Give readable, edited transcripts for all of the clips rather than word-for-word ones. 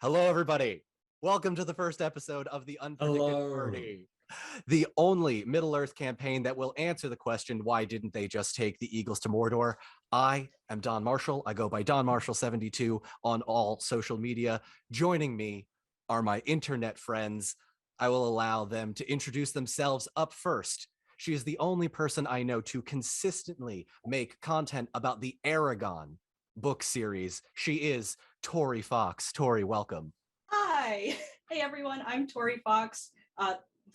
Hello, everybody. Welcome to the first episode of the Unpredicted Hello. Party, the only Middle-earth campaign that will answer the question, why didn't they just take the Eagles to Mordor? I am Don Marshall. I go by Don Marshall72 on all social media. Joining me are my internet friends. I will allow them to introduce themselves up first. She is the only person I know to consistently make content about the Aragon book series. She is Tori Fox. Tori, welcome. Hi. Hey, everyone. I'm Tori Fox.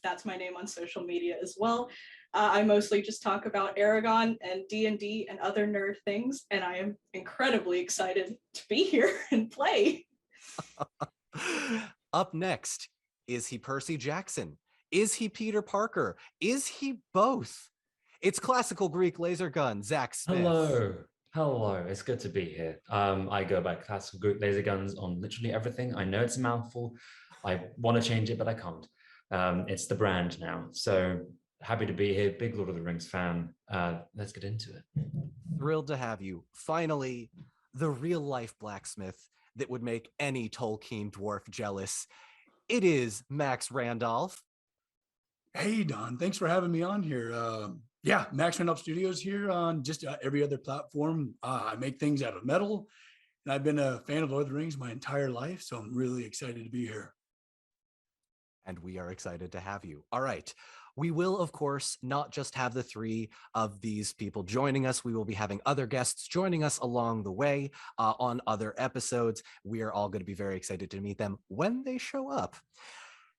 That's my name on social media as well. I mostly just talk about Aragon and D&D and other nerd things, and I am incredibly excited to be here and play. Up next, is he Percy Jackson? Is he Peter Parker? Is he both? It's classical Greek laser gun, Zach Smith. Hello, it's good to be here. I go by classical Greek laser guns on literally everything. I know it's a mouthful. I want to change it, but I can't. It's the brand now. So happy to be here. Big Lord of the Rings fan. Let's get into it. Thrilled to have you. Finally, the real life blacksmith that would make any Tolkien dwarf jealous. It is Max Randolph. Hey, Don, thanks for having me on here. Max Randolph Studios here on just every other platform. I make things out of metal, and I've been a fan of Lord of the Rings my entire life, so I'm really excited to be here. And we are excited to have you. All right. We will, of course, not just have the three of these people joining us. We will be having other guests joining us along the way on other episodes. We are all going to be very excited to meet them when they show up.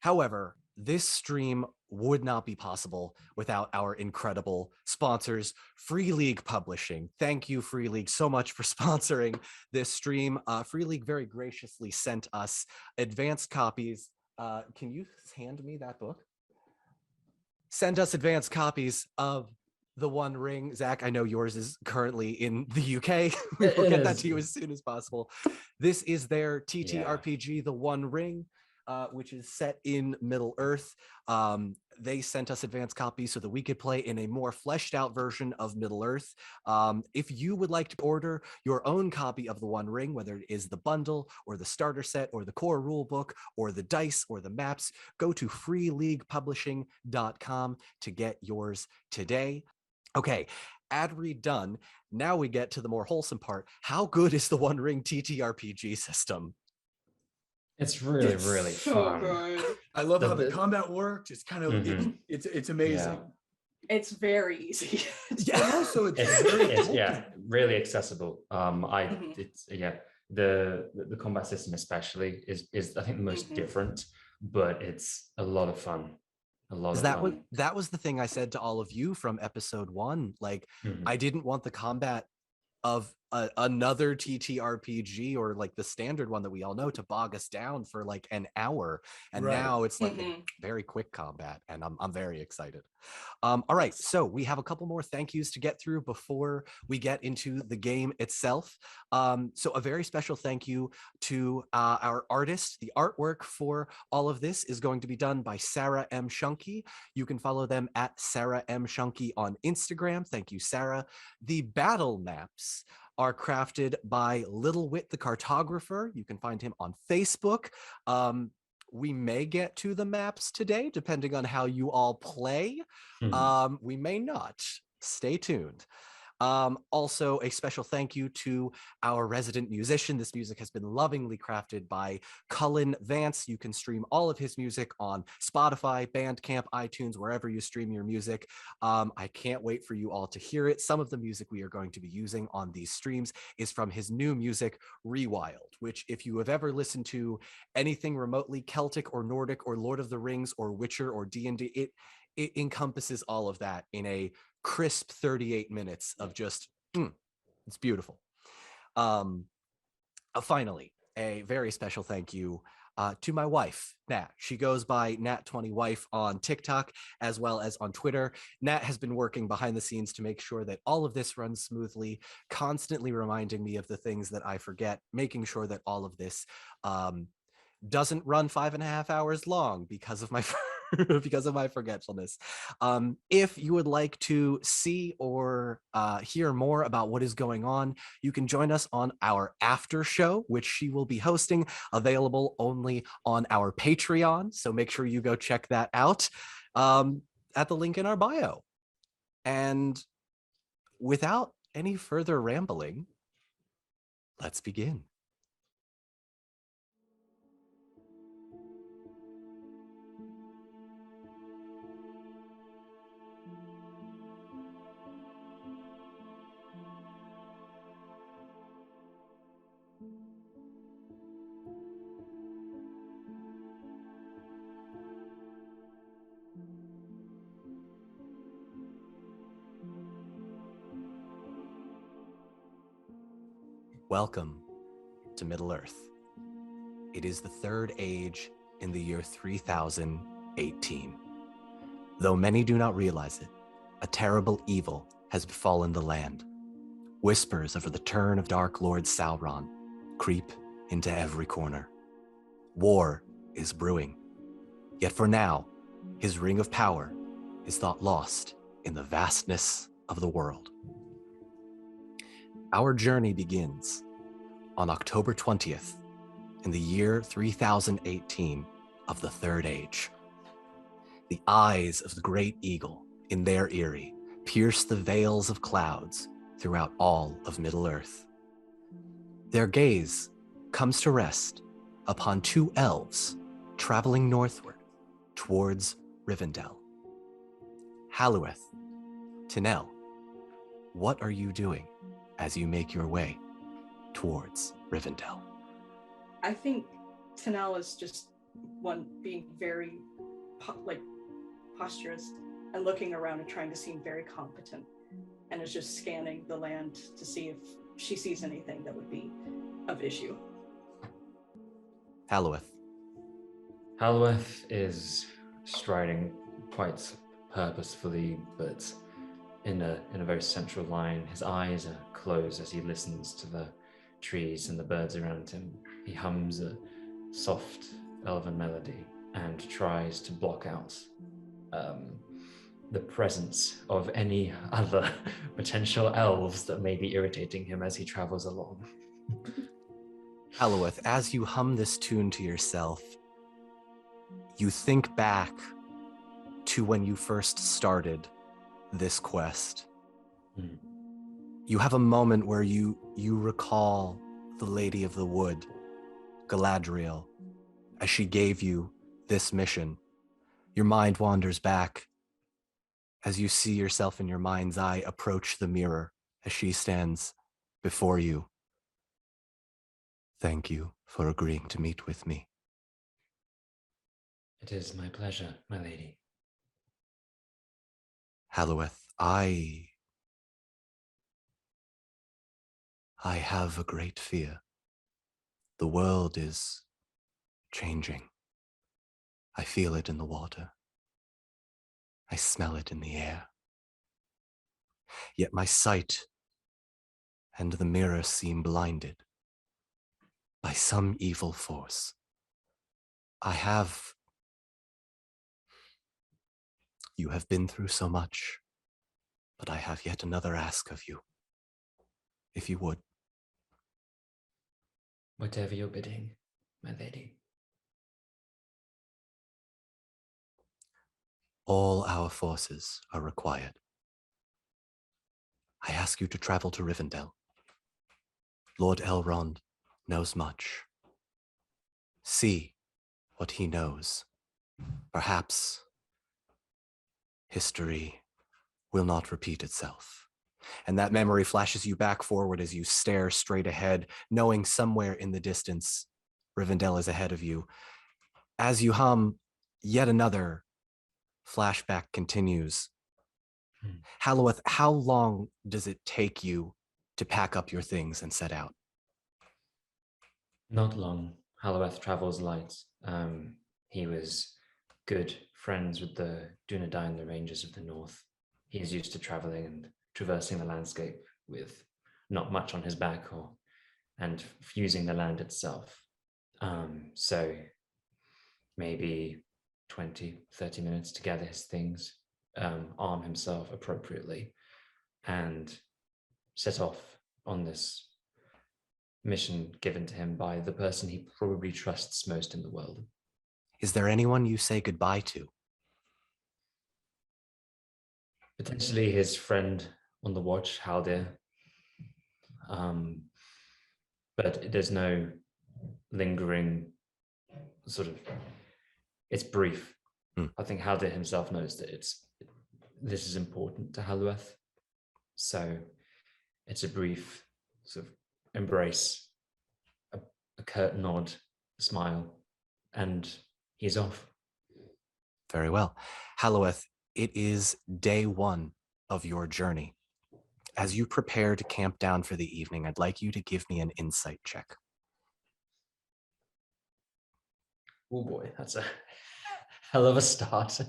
However, this stream would not be possible without our incredible sponsors, Free League Publishing. Thank you, Free League, so much for sponsoring this stream. Free League very graciously sent us advanced copies. Can you hand me that book? Send us advanced copies of The One Ring. Zach, I know yours is currently in the UK. We will get that to you as soon as possible. This is their TTRPG, The One Ring, which is set in Middle Earth. They sent us advanced copies so that we could play in a more fleshed out version of Middle Earth. If you would like to order your own copy of The One Ring, whether it is the bundle or the starter set or the core rule book or the dice or the maps, go to freeleaguepublishing.com to get yours today. Okay, ad read done. Now we get to the more wholesome part. How good is the One Ring TTRPG system? It's really fun. Good. I love how the combat works. It's kind of it's amazing. Yeah. It's very easy. And also it's really accessible. The combat system especially is I think the most different, but it's a lot of fun. That was the thing I said to all of you from episode 1. Like, I didn't want the combat of another TTRPG or like the standard one that we all know to bog us down for like an hour, and now it's like a very quick combat, and I'm very excited. All right, so we have a couple more thank yous to get through before we get into the game itself. So a very special thank you to our artist. The artwork for all of this is going to be done by Sarah M. Shunky. You can follow them at Sarah M. Shunky on Instagram. Thank you, Sarah. The battle maps are crafted by Little Wit the Cartographer. You can find him on Facebook. We may get to the maps today, depending on how you all play. We may not. Stay tuned. Also, a special thank you to our resident musician. This music has been lovingly crafted by Cullen, Vance. You can stream all of his music on Spotify, Bandcamp, iTunes, wherever you stream your music. I can't wait for you all to hear it. Some of the music we are going to be using on these streams is from his new music, Rewild, which if you have ever listened to anything remotely Celtic or Nordic or Lord of the Rings or Witcher or D&D, it encompasses all of that in a crisp 38 minutes of just, it's beautiful. Finally, a very special thank you to my wife, Nat. She goes by Nat20Wife on TikTok as well as on Twitter. Nat has been working behind the scenes to make sure that all of this runs smoothly, constantly reminding me of the things that I forget, making sure that all of this doesn't run 5.5 hours long because of my because of my forgetfulness. If you would like to see or hear more about what is going on, you can join us on our after show, which she will be hosting, available only on our Patreon. So make sure you go check that out at the link in our bio. And without any further rambling, let's begin. Welcome to Middle-earth. It is the third age in the year 3018. Though many do not realize it, a terrible evil has befallen the land. Whispers of the return of Dark Lord Sauron creep into every corner. War is brewing. Yet for now, his ring of power is thought lost in the vastness of the world. Our journey begins on October 20th in the year 3018 of the Third Age. The eyes of the great eagle in their eyrie pierce the veils of clouds throughout all of Middle-earth. Their gaze comes to rest upon two elves traveling northward towards Rivendell. Halueth, Tinel, what are you doing as you make your way towards Rivendell? I think Tanel is just one being very posturous and looking around and trying to seem very competent, and is just scanning the land to see if she sees anything that would be of issue. Halueth. Halueth is striding quite purposefully, but in a very central line. His eyes are closed as he listens to the trees and the birds around him. He hums a soft elven melody and tries to block out the presence of any other potential elves that may be irritating him as he travels along. Halueth, as you hum this tune to yourself, you think back to when you first started this quest. You have a moment where you recall the Lady of the Wood, Galadriel, as she gave you this mission. Your mind wanders back as you see yourself in your mind's eye approach the mirror as she stands before you. Thank you for agreeing to meet with me. It is my pleasure, my lady. Halueth, I have a great fear. The world is changing. I feel it in the water. I smell it in the air. Yet my sight and the mirror seem blinded by some evil force. You have been through so much, but I have yet another ask of you, if you would. Whatever your bidding, my lady. All our forces are required. I ask you to travel to Rivendell. Lord Elrond knows much. See what he knows. Perhaps history will not repeat itself. And that memory flashes you back forward as you stare straight ahead, knowing somewhere in the distance, Rivendell is ahead of you. As you hum, yet another flashback continues. Halueth, how long does it take you to pack up your things and set out? Not long. Halueth travels light. He was good friends with the Dunedain and the Rangers of the North. He is used to traveling and traversing the landscape with not much on his back and using the land itself. So maybe 20, 30 minutes to gather his things, arm himself appropriately, and set off on this mission given to him by the person he probably trusts most in the world. Is there anyone you say goodbye to? Potentially his friend on the watch, Haldir. But there's no lingering sort of, it's brief. I think Haldir himself knows that this is important to Halueth. So it's a brief sort of embrace, a curt nod, a smile, and he's off. Very well. Halueth, it is day 1 of your journey. As you prepare to camp down for the evening, I'd like you to give me an insight check. Oh boy, that's a hell of a start.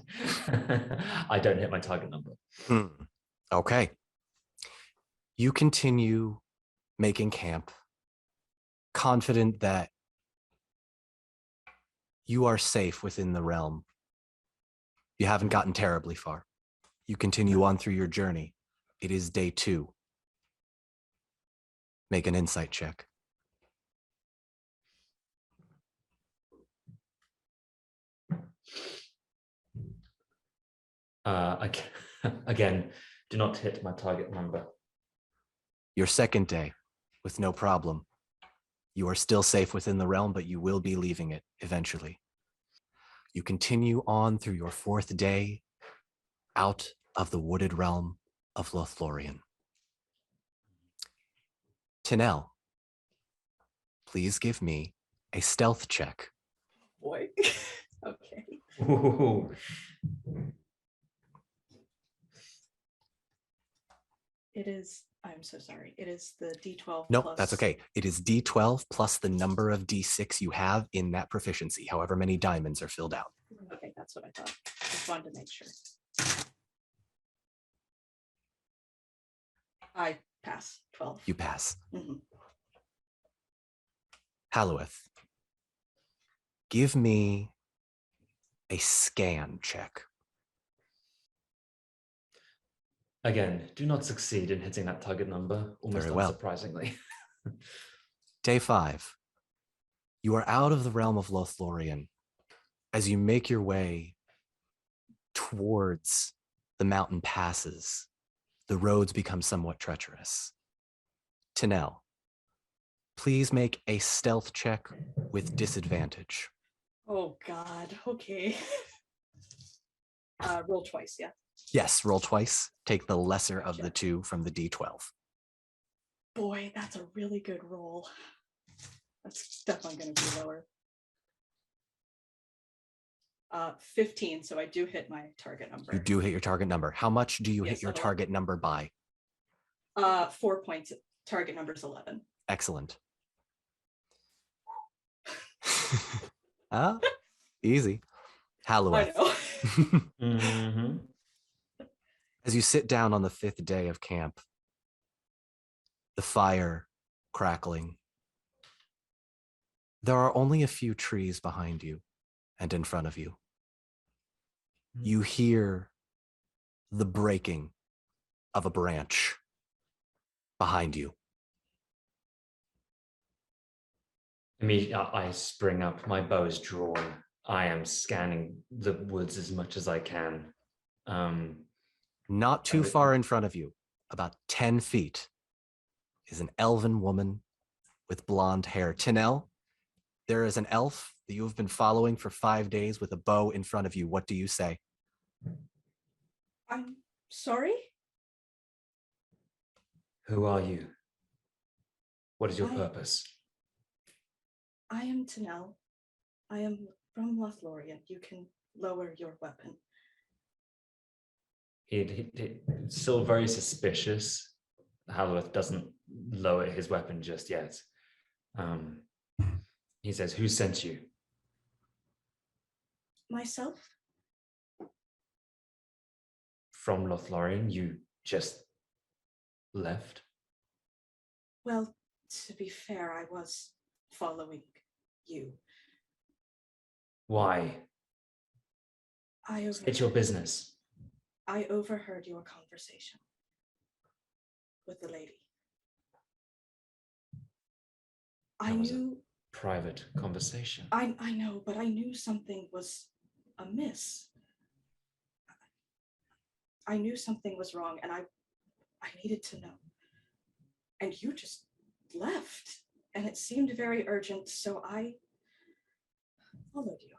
I don't hit my target number. Okay. You continue making camp, confident that you are safe within the realm. You haven't gotten terribly far. You continue on through your journey. It is day 2. Make an insight check. Again, do not hit my target number. Your second day, with no problem. You are still safe within the realm, but you will be leaving it eventually. You continue on through your 4th day out of the wooded realm of Lothlorien. Tinel, please give me a stealth check. Boy. Okay. Ooh. It is, I'm so sorry. It is the D12 No, plus. that's okay. It is D12 plus the number of D6 you have in that proficiency, however many diamonds are filled out. Okay, that's what I thought. Just wanted to make sure. I pass 12. You pass. Mhm. Halueth, give me a scan check. Again, do not succeed in hitting that target number, almost Very well. unsurprisingly. Day 5. You are out of the realm of Lothlorien. As you make your way towards the mountain passes, the roads become somewhat treacherous. Tinel, please make a stealth check with disadvantage. Oh God. Okay. Roll twice, yeah. Yes, roll twice. Take the lesser of Gotcha. the 2 from the D12. Boy, that's a really good roll. That's definitely going to be lower. 15, so I do hit my target number. You do hit your target number. How much do you hit Yes, your 11. target number by? 4 points. Target number is 11. Excellent. Easy. Halueth. I know. Mm-hmm. As you sit down on the 5th day of camp, the fire crackling, there are only a few trees behind you and in front of you. You hear the breaking of a branch behind you. Immediately, I spring up. My bow is drawn. I am scanning the woods as much as I can. Not too far in front of you, about 10 feet, is an elven woman with blonde hair. Tinel, there is an elf that you have been following for 5 days with a bow in front of you. What do you say? I'm sorry? Who are you? What is your I- purpose? I am Tinel. I am from Lothlorien. You can lower your weapon. He's still very suspicious. Halueth doesn't lower his weapon just yet. He says, "Who sent you?" Myself? From Lothlorien. You just left. Well, to be fair, I was following you. Why? It's your business. I overheard your conversation with the lady. I That was knew private conversation. I know, but I knew something was amiss. I knew something was wrong, and I needed to know. And you just left, and it seemed very urgent, so I followed you.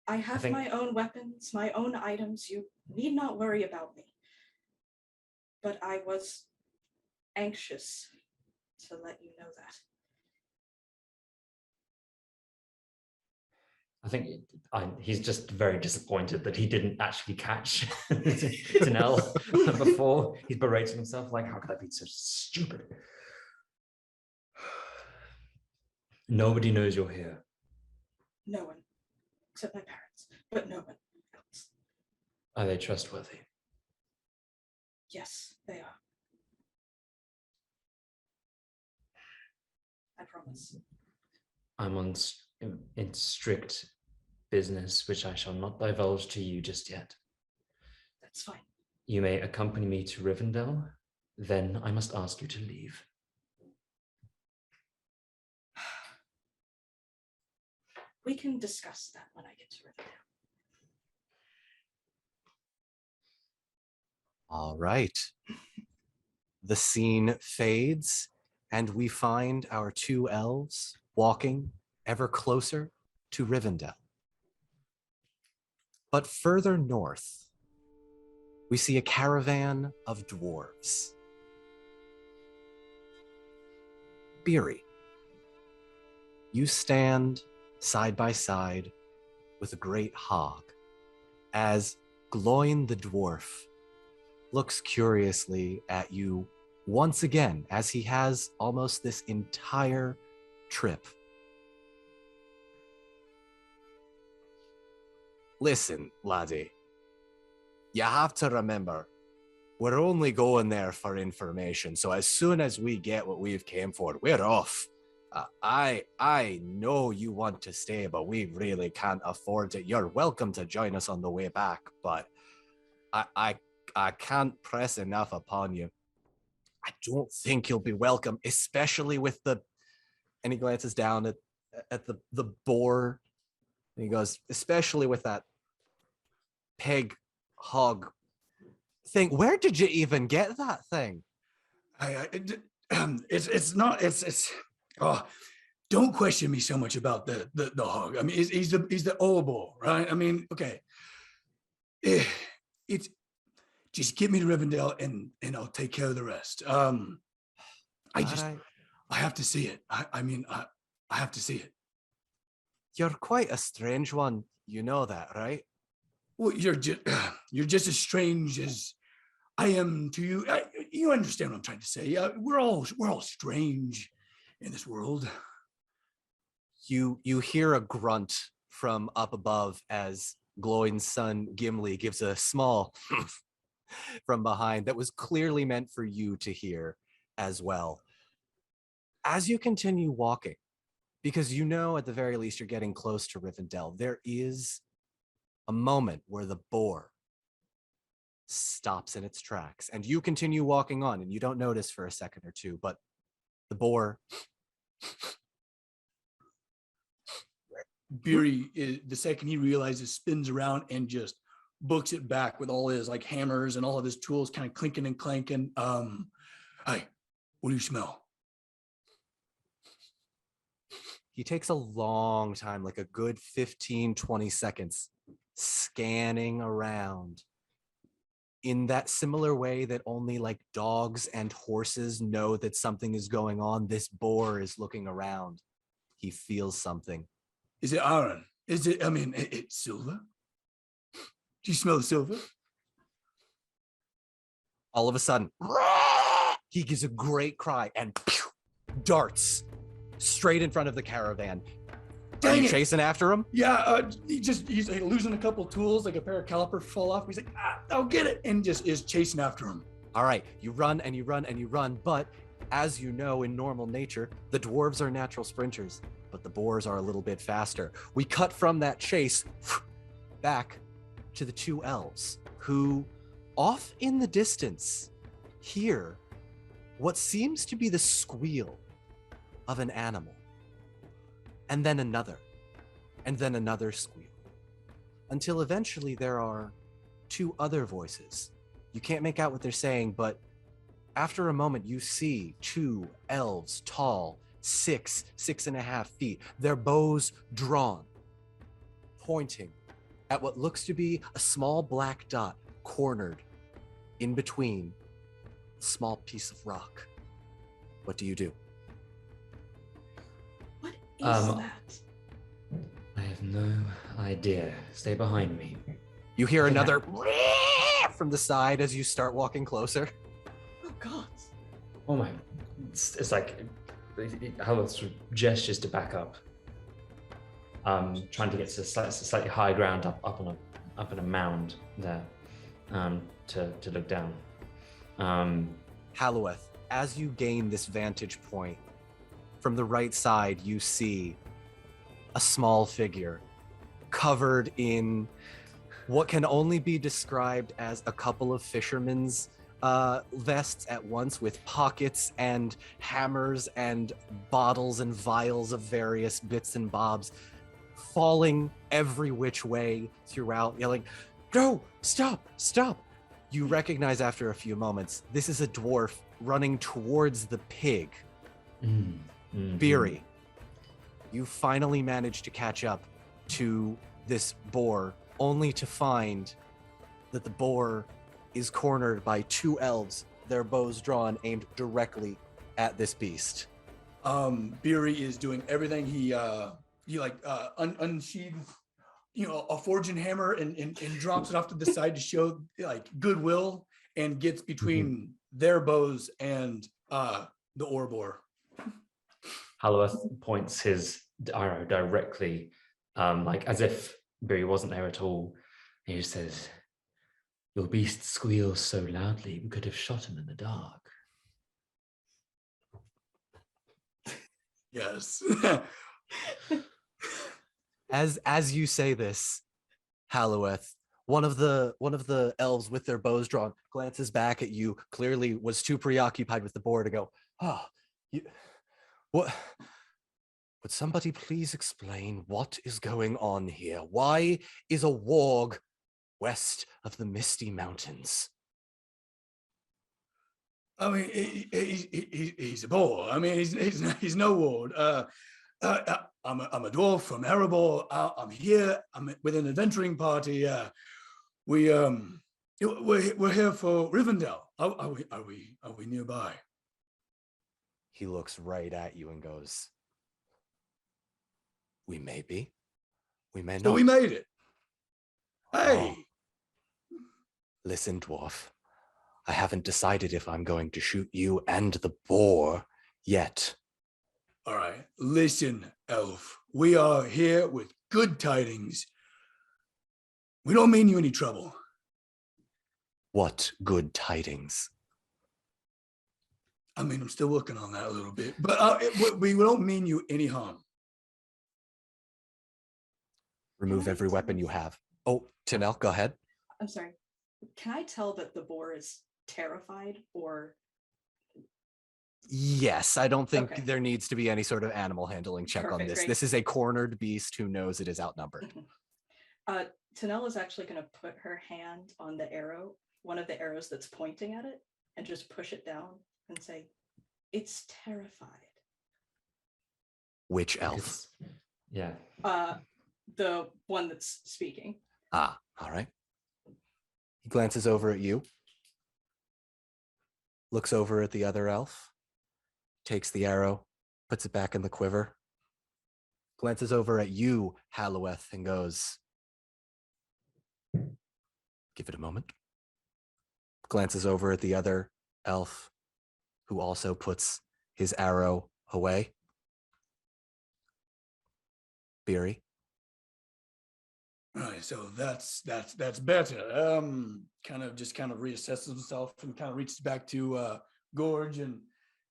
I have my own weapons, my own items. You need not worry about me. But I was anxious to let you know that. I think he's just very disappointed that he didn't actually catch Tanel before. He's berating himself like, how could I be so stupid? Nobody knows you're here. No one, except my parents, but no one else. Are they trustworthy? Yes, they are. I promise. I'm in strict business, which I shall not divulge to you just yet. That's fine. You may accompany me to Rivendell, then I must ask you to leave. We can discuss that when I get to Rivendell. All right. The scene fades, and we find our two elves walking ever closer to Rivendell. But further north, we see a caravan of dwarves. Beery, you stand side by side with a great hog as Gloin the dwarf looks curiously at you once again, as he has almost this entire trip. Listen, laddie, you have to remember, we're only going there for information, so as soon as we get what we've came for, we're off. I know you want to stay, but we really can't afford it. You're welcome to join us on the way back, but I can't press enough upon you. I don't think you'll be welcome, especially with the, and he glances down at the boar, and he goes, especially with that pig hog thing. Where did you even get that thing? Oh, don't question me so much about the hog. I mean, he's the oboe, right? I mean, okay. It's just get me to Rivendell and I'll take care of the rest. I have to see it. I mean, I have to see it. You're quite a strange one. You know that, right? Well, you're just as strange as I am to you. You understand what I'm trying to say? We're all strange in this world. You hear a grunt from up above as Gloin's son Gimli gives a small from behind that was clearly meant for you to hear as well. As you continue walking, because you know at the very least you're getting close to Rivendell, there is a moment where the boar stops in its tracks, and you continue walking on, and you don't notice for a second or two, but the boar... Beery, the second he realizes, spins around and just books it back with all his like hammers and all of his tools kind of clinking and clanking. Hey, what do you smell? He takes a long time, like a good 15, 20 seconds, scanning around in that similar way that only like dogs and horses know that something is going on. This boar is looking around. He feels something. Is it iron? Is it, I mean, it's silver? Do you smell the silver? All of a sudden, he gives a great cry and darts straight in front of the caravan. Are you chasing after him? Yeah, he's like losing a couple tools, like a pair of calipers fall off. He's like, I'll get it, and just is chasing after him. All right, you run and you run and you run, but As you know, in normal nature, the dwarves are natural sprinters, but the boars are a little bit faster. We cut from that chase back to the two elves who, off in the distance, hear what seems to be the squeal of an animal, and then another squeal, until eventually there are two other voices. You can't make out what they're saying, but after a moment, you see two elves, tall, 6.5 feet, their bows drawn, pointing at what looks to be a small black dot cornered in between a small piece of rock. What do you do? What is that? I have no idea. Stay behind me. You hear another from the side as you start walking closer. Oh God. Oh my! It's like how it sort of gestures to back up. Trying to get to slightly higher ground up on a mound there, to look down. Halloweth, as you gain this vantage point, from the right side you see a small figure covered in what can only be described as a couple of fishermen's vests at once, with pockets and hammers and bottles and vials of various bits and bobs falling every which way throughout, yelling, "Go! Stop! Stop!" You recognize after a few moments, this is a dwarf running towards the pig. Beery, you finally managed to catch up to this boar, only to find that the boar is cornered by two elves, their bows drawn, aimed directly at this beast. Beery is doing everything. He unsheathes, a forging hammer and drops it off to the side to show like goodwill, and gets between their bows and the ore boar. Halloweth points his arrow directly, like as if Beery wasn't there at all. And he says, "Your beast squeals so loudly, we could have shot him in the dark." Yes. As you say this, Halloweth, one of the elves with their bows drawn glances back at you, clearly was too preoccupied with the boar to go, what? Would somebody please explain what is going on here? Why is a warg west of the Misty Mountains? I mean, he's a boar. I mean, he's no ward. I'm a dwarf from Erebor. I'm here. I'm with an adventuring party. We're here for Rivendell. Are we nearby? He looks right at you and goes, "We may be. We may not." Oh, we made it. Hey. Oh. Listen, dwarf. I haven't decided if I'm going to shoot you and the boar yet. All right. Listen, elf. We are here with good tidings. We don't mean you any trouble. What good tidings? I mean, I'm still working on that a little bit, but we don't mean you any harm. Remove every weapon you have. Oh, Tanel, go ahead. I'm sorry. Can I tell that the boar is terrified or? Yes, I don't think there needs to be any sort of animal handling check on this. Great. This is a cornered beast who knows it is outnumbered. Tanel is actually going to put her hand on the arrow, one of the arrows that's pointing at it, and just push it down and say, "It's terrified." Which elf? Yeah. The one that's speaking. Ah, all right. He glances over at you, looks over at the other elf, takes the arrow, puts it back in the quiver, glances over at you, Halloweth, and goes, "Give it a moment." Glances over at the other elf, who also puts his arrow away. Beery. All right, so that's better. Kind of reassesses himself and kind of reaches back to Gorge and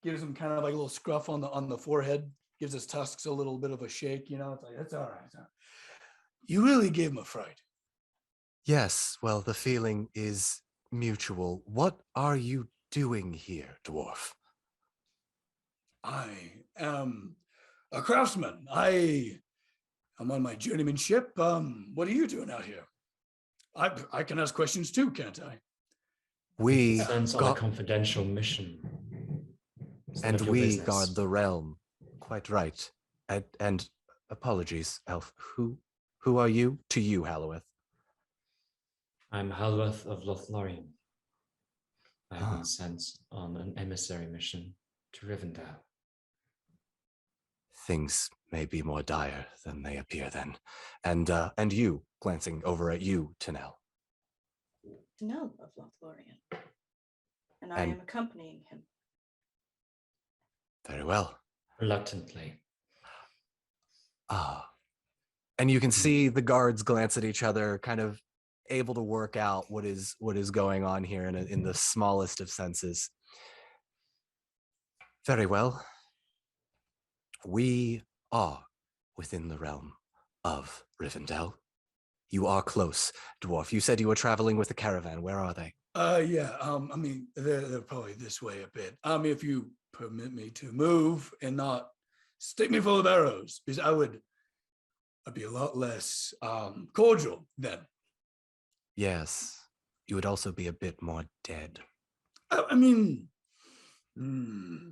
gives him kind of like a little scruff on the forehead, gives his tusks a little bit of a shake, you know, it's like, that's all right. It's all right. You really gave him a fright. Yes, well, the feeling is mutual. What are you doing here, dwarf? I am a craftsman. I'm on my journeymanship. What are you doing out here? I can ask questions too, can't I? We Sent on a confidential mission. It's none and of your we business. guard the realm. Quite right. And apologies, Elf. Who are you? To you, Halloweth. I'm Halworth of Lothlorien. I have been sent on an emissary mission to Rivendell. Things may be more dire than they appear then. And you, glancing over at you, Tanel. Tanel of Lothlorien. And I am accompanying him. Very well. Reluctantly. And you can see the guards glance at each other, kind of able to work out what is going on here in the smallest of senses. Very well. We are within the realm of Rivendell. You are close, dwarf. You said you were traveling with a caravan. Where are they? Yeah. I mean, they're probably this way a bit. If you permit me to move and not stick me full of arrows, because I'd be a lot less cordial then. Yes. You would also be a bit more dead. I mean,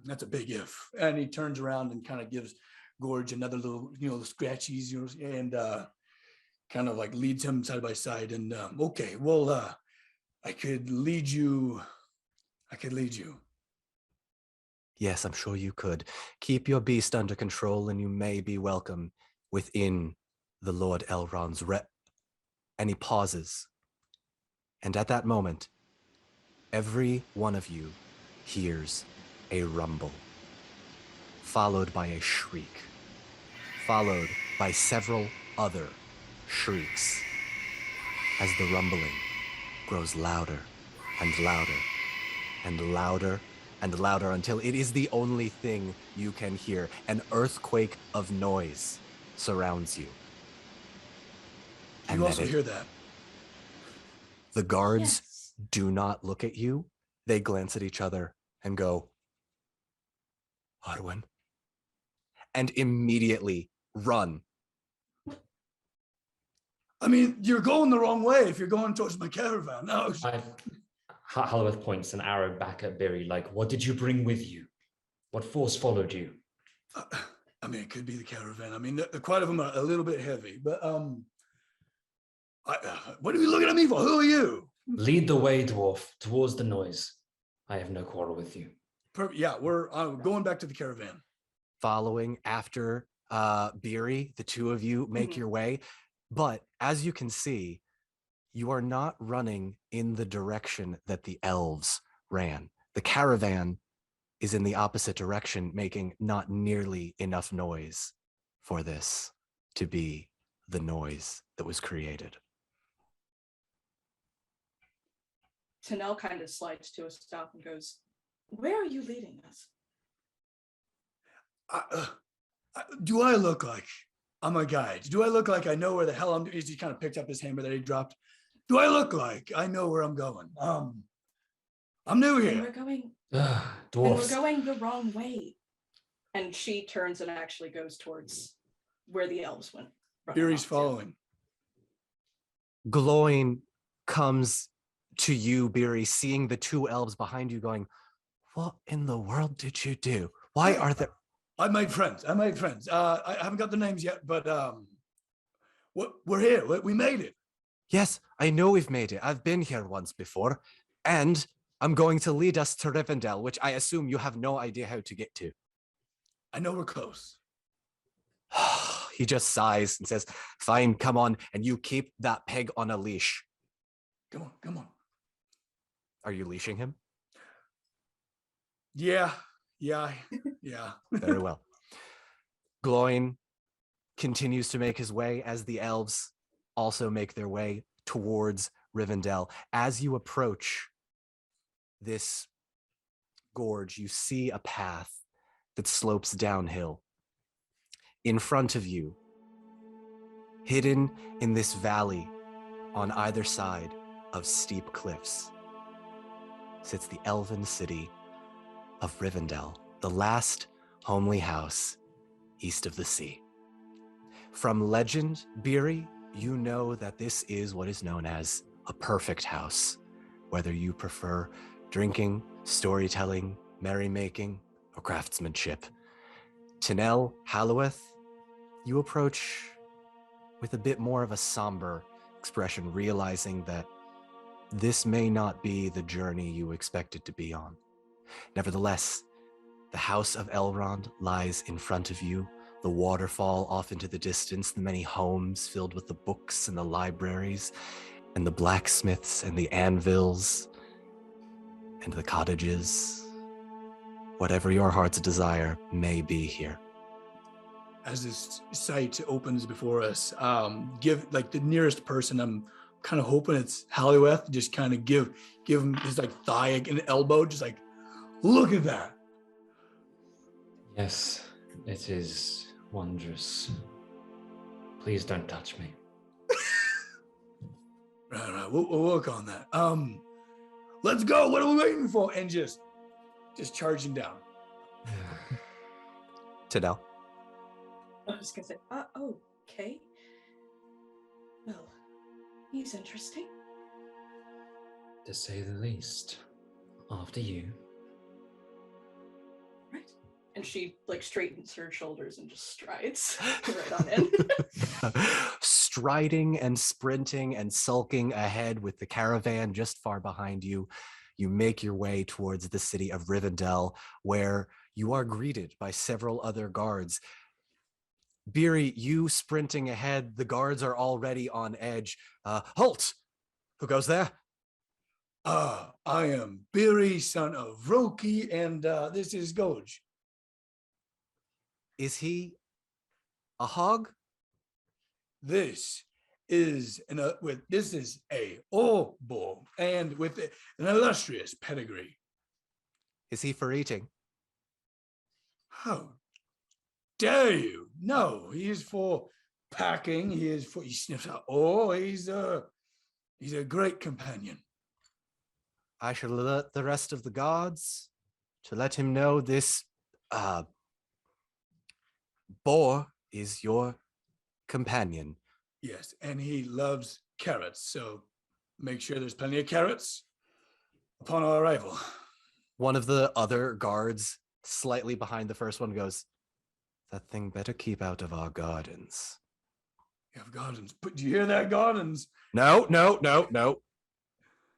that's a big if. And he turns around and kind of gives Gorge another little, scratchies, and kind of like leads him side by side. And okay, well, I could lead you. Yes, I'm sure you could. Keep your beast under control, and you may be welcome within the Lord Elrond's And he pauses. And at that moment, every one of you hears a rumble, followed by a shriek, followed by several other shrieks, as the rumbling grows louder and louder and louder and louder until it is the only thing you can hear. An earthquake of noise surrounds you. Do you also hear that? The guards do not look at you. They glance at each other and go, Arwen, and immediately run. I mean, you're going the wrong way if you're going towards my caravan. No. Halworth points an arrow back at Biri, like, what did you bring with you? What force followed you? I mean, it could be the caravan. I mean, quite of them are a little bit heavy, but what are you looking at me for? Who are you? Lead the way, dwarf, towards the noise. I have no quarrel with you. Yeah, we're going back to the caravan. Following after Biri, the two of you make your way. But as you can see, you are not running in the direction that the elves ran. The caravan is in the opposite direction, making not nearly enough noise for this to be the noise that was created. Tanel kind of slides to a stop and goes, where are you leading us? Do I look like I'm a guide? Do I look like I know where the hell I'm? He kind of picked up his hammer that he dropped. Do I look like I know where I'm going? I'm new here. And we're going. Dwarves. And we're going the wrong way. And she turns and actually goes towards where the elves went. Biri's following. Gloin comes to you, Biri, seeing the two elves behind you, going, "What in the world did you do? Why are there?" I made friends. I haven't got the names yet, but we're here. We made it. Yes, I know we've made it. I've been here once before, and I'm going to lead us to Rivendell, which I assume you have no idea how to get to. I know we're close. He just sighs and says, "Fine, come on, and you keep that pig on a leash." Come on. Are you leashing him? Yeah. Very well. Gloin continues to make his way as the elves also make their way towards Rivendell. As you approach this gorge, you see a path that slopes downhill. In front of you, hidden in this valley on either side of steep cliffs, sits the elven city of Rivendell, the last homely house east of the sea. From legend, Beery, you know that this is what is known as a perfect house, whether you prefer drinking, storytelling, merrymaking, or craftsmanship. Tanel, Halloweth, you approach with a bit more of a somber expression, realizing that this may not be the journey you expected to be on. Nevertheless, the house of Elrond lies in front of you, the waterfall off into the distance, the many homes filled with the books and the libraries, and the blacksmiths and the anvils, and the cottages. Whatever your heart's desire may be here. As this sight opens before us, give like the nearest person, I'm kind of hoping it's Halloweth, just kind of give him his like thigh and an elbow, just like, look at that. Yes, it is wondrous. Please don't touch me. Right, we'll work on that. Let's go. What are we waiting for? And just charging down. Tanel. I was gonna say, okay. Well, he's interesting. To say the least. After you. Right. And she like straightens her shoulders and just strides right on in. Striding and sprinting and sulking ahead with the caravan just far behind you, you make your way towards the city of Rivendell, where you are greeted by several other guards. Beery, you sprinting ahead, the guards are already on edge. Halt! Who goes there? I am Beery, son of Roki, and this is Goj. Is he a hog? This is this is a Orbo, and with an illustrious pedigree. Is he for eating? How dare you? No, he is for packing. He sniffs out. Oh, he's a great companion. I shall alert the rest of the guards to let him know this boar is your companion. Yes, and he loves carrots, so make sure there's plenty of carrots upon our arrival. One of the other guards, slightly behind the first one, goes, "That thing better keep out of our gardens." You have gardens. But do you hear that, gardens? No.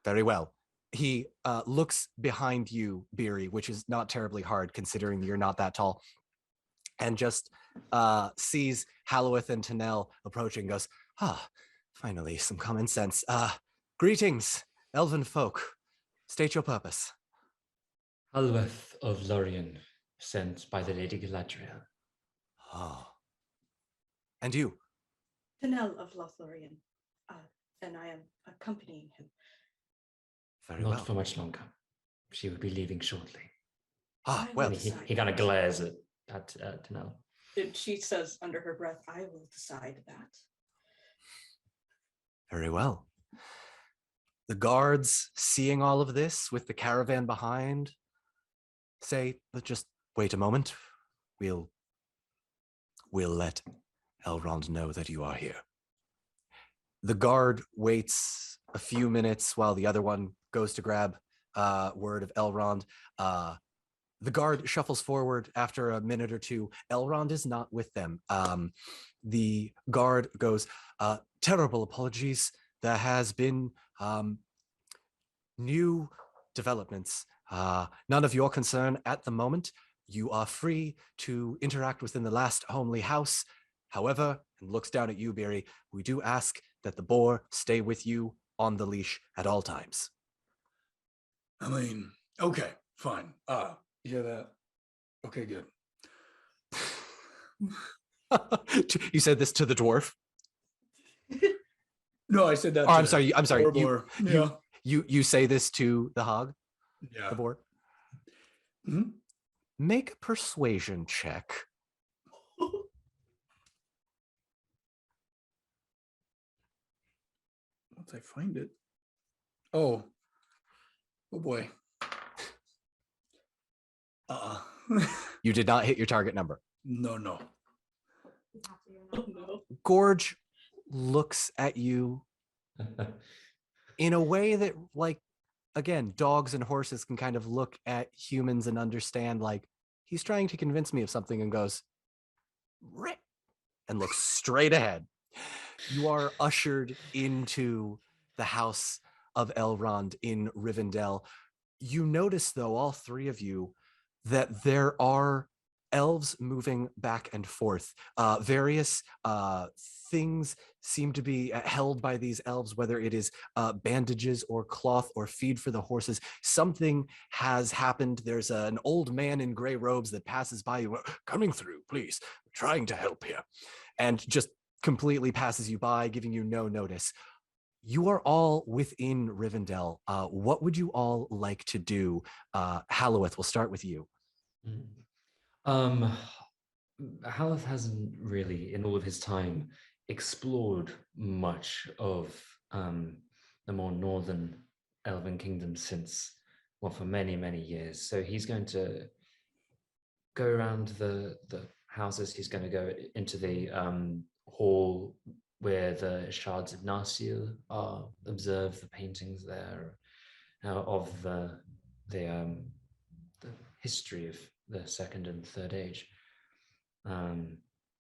Very well. He looks behind you, Beery, which is not terribly hard considering you're not that tall, and just sees Halloweth and Tanel approaching and goes, finally, some common sense. Greetings, elven folk. State your purpose. Halloweth of Lorien, sent by the Lady Galadriel. And you? Tanel of Lothlorien, and I am accompanying him. Very well. Not for much longer. She will be leaving shortly. Well. He kind of glares at Tanel. She says under her breath, "I will decide that." Very well. The guards, seeing all of this with the caravan behind, say, "But just wait a moment. We'll let Elrond know that you are here." The guard waits a few minutes while the other one goes to grab word of Elrond. The guard shuffles forward after a minute or two. Elrond is not with them. The guard goes, "Terrible apologies. There has been new developments. None of your concern at the moment. You are free to interact within the last homely house. However," and looks down at you, Beery, "we do ask that the boar stay with you on the leash at all times." I mean, okay, fine. You hear that? Okay, good. You said this to the dwarf? No, I said that. Oh, I'm sorry. Boar. You say this to the hog? Yeah. The boar? Mhm. Make a persuasion check. Once I find it. Oh boy. You did not hit your target number. No. Oh, no. Gorge looks at you in a way that, like, again, dogs and horses can kind of look at humans and understand, like, he's trying to convince me of something, and goes, "Rick," and looks straight ahead. You are ushered into the house of Elrond in Rivendell. You notice, though, all three of you, that there are elves moving back and forth. Various things seem to be held by these elves, whether it is bandages or cloth or feed for the horses. Something has happened. There's an old man in gray robes that passes by you, "Coming through, please, trying to help here," and just completely passes you by, giving you no notice. You are all within Rivendell. What would you all like to do? Halloweth, we'll start with you. Haleth hasn't really, in all of his time, explored much of the more northern elven kingdom since, well, for many, many years. So he's going to go around the houses. He's going to go into the hall where the shards of Narsil are, observe the paintings there of the history of the Second and Third Age.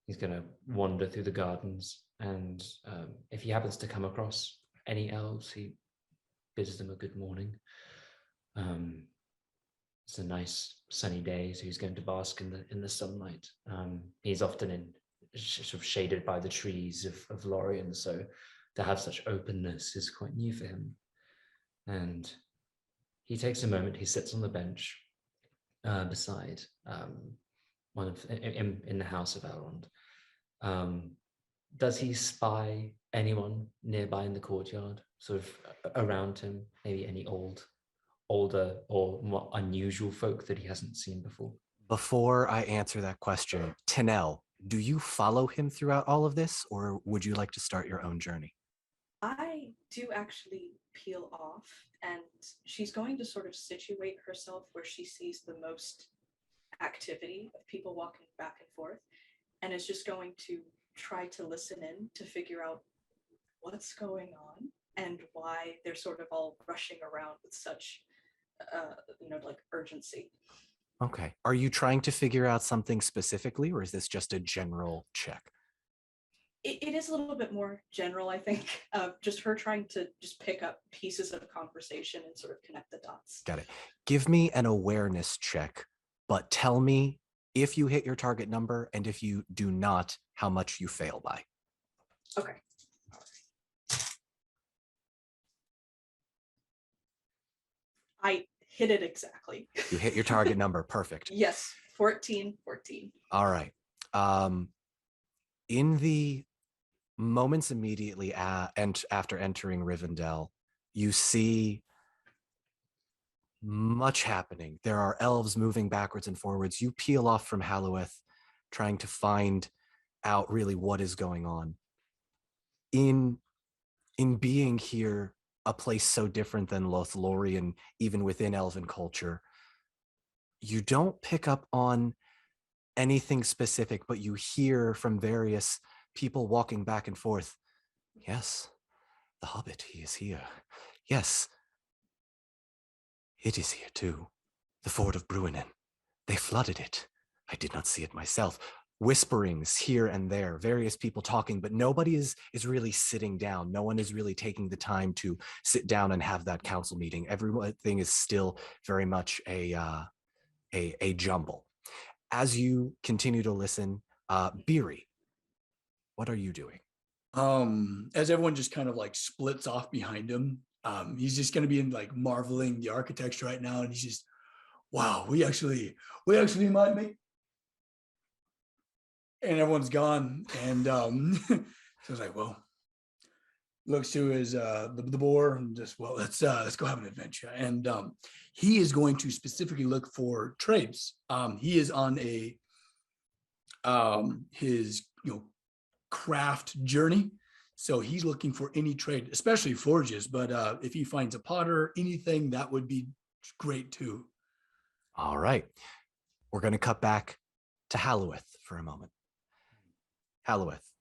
He's going to wander through the gardens, and if he happens to come across any elves, he bids them a good morning. It's a nice sunny day, so he's going to bask in the sunlight. He's often sort of shaded by the trees of Lorien, so to have such openness is quite new for him. And he takes a moment. He sits on the bench beside one of in the house of Elrond. Does he spy anyone nearby in the courtyard, sort of around him? Maybe any older or more unusual folk that he hasn't seen before? Before I answer that question, Tanel, do you follow him throughout all of this, or would you like to start your own journey? I do actually peel off, and she's going to sort of situate herself where she sees the most activity of people walking back and forth, and is just going to try to listen in to figure out what's going on and why they're sort of all rushing around with such like urgency. Okay. Are you trying to figure out something specifically, or is this just a general check? It is a little bit more general, I think. Just her trying to just pick up pieces of conversation and sort of connect the dots. Got it. Give me an awareness check, but tell me if you hit your target number, and if you do not, how much you fail by. Okay. I hit it exactly. You hit your target number. Perfect. Yes, 14. All right. In the moments immediately and after entering Rivendell, you see much happening. There are elves moving backwards and forwards. You peel off from Halloweth, trying to find out really what is going on. In being here, a place so different than Lothlorien, even within elven culture, you don't pick up on anything specific, but you hear from various people walking back and forth. Yes, the Hobbit, he is here. Yes, it is here too. The ford of Bruinen. They flooded it. I did not see it myself. Whisperings here and there, various people talking, but nobody is really sitting down. No one is really taking the time to sit down and have that council meeting. Everything is still very much a jumble. As you continue to listen, Beery, what are you doing? As everyone just kind of like splits off behind him, he's just going to be in like marveling the architecture right now, and he's just, wow, we actually might make. And everyone's gone, and so I was like, well, looks to his the boar and just, well, let's go have an adventure. And he is going to specifically look for trades. He is on a his craft journey. So he's looking for any trade, especially forges. But if he finds a potter, anything, that would be great too. All right. We're going to cut back to Halloweth for a moment. Halloweth,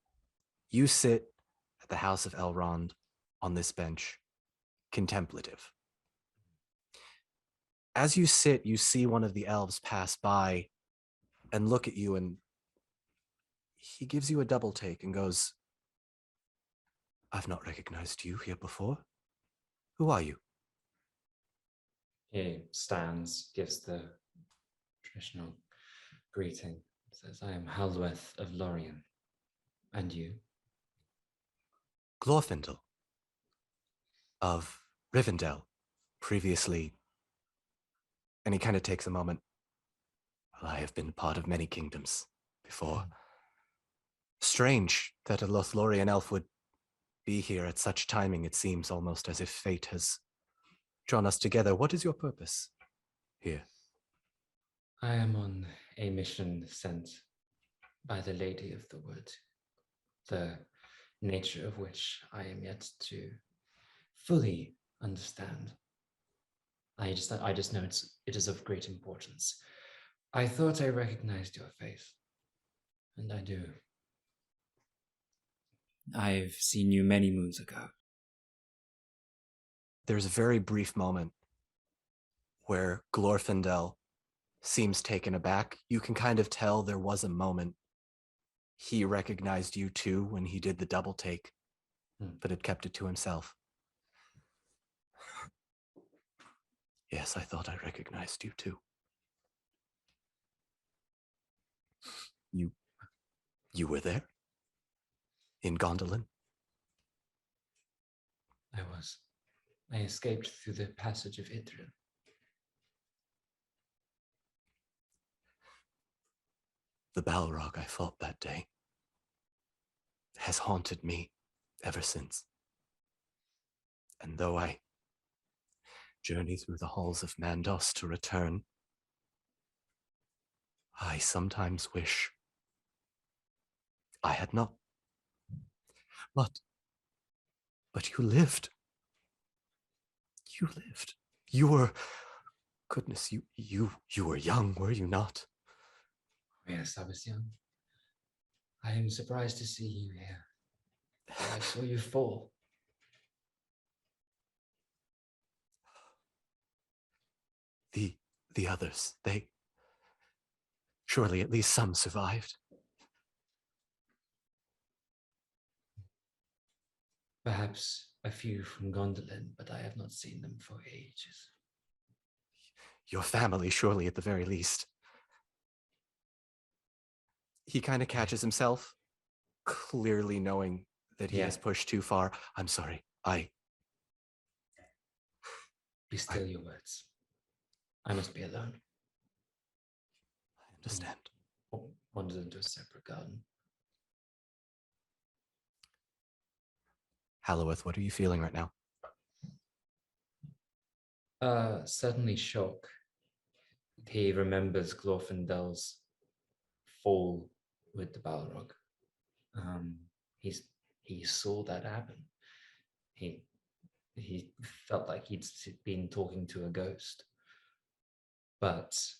you sit at the house of Elrond on this bench, contemplative. As you sit, you see one of the elves pass by and look at you, and he gives you a double take and goes, "I've not recognized you here before. Who are you?" He stands, gives the traditional greeting, says, "I am Halloweth of Lorien. And you?" "Glorfindel of Rivendell, previously." And he kind of takes a moment. "Well, I have been part of many kingdoms before. Strange that a Lothlorien elf would be here at such timing. It seems almost as if fate has drawn us together. What is your purpose here?" "I am on a mission sent by the Lady of the Wood, the nature of which I am yet to fully understand. I just know it is of great importance. I thought I recognized your face, and I do." "I've seen you many moons ago." There's a very brief moment where Glorfindel seems taken aback. You can kind of tell there was a moment he recognized you too when he did the double take, but had kept it to himself. "Yes, I thought I recognized you too. You were there? In Gondolin?" "I was. I escaped through the passage of Idril." "The Balrog I fought that day has haunted me ever since. And though I journey through the halls of Mandos to return, I sometimes wish I had not. But you lived. You lived. You were, goodness, you were young, were you not?" "Yes, I was young. I am surprised to see you here. I saw you fall." The others, they, surely at least some survived. "Perhaps a few from Gondolin, but I have not seen them for ages." Your family, surely at the very least." He kind of catches himself, clearly knowing that he has pushed too far. "I'm sorry. Be still your words. I must be alone." I understand. Wandered into a separate garden. Halloweth, what are you feeling right now? Suddenly shock. He remembers Glorfindel's fall with the Balrog. He saw that happen. He felt like he'd been talking to a ghost. But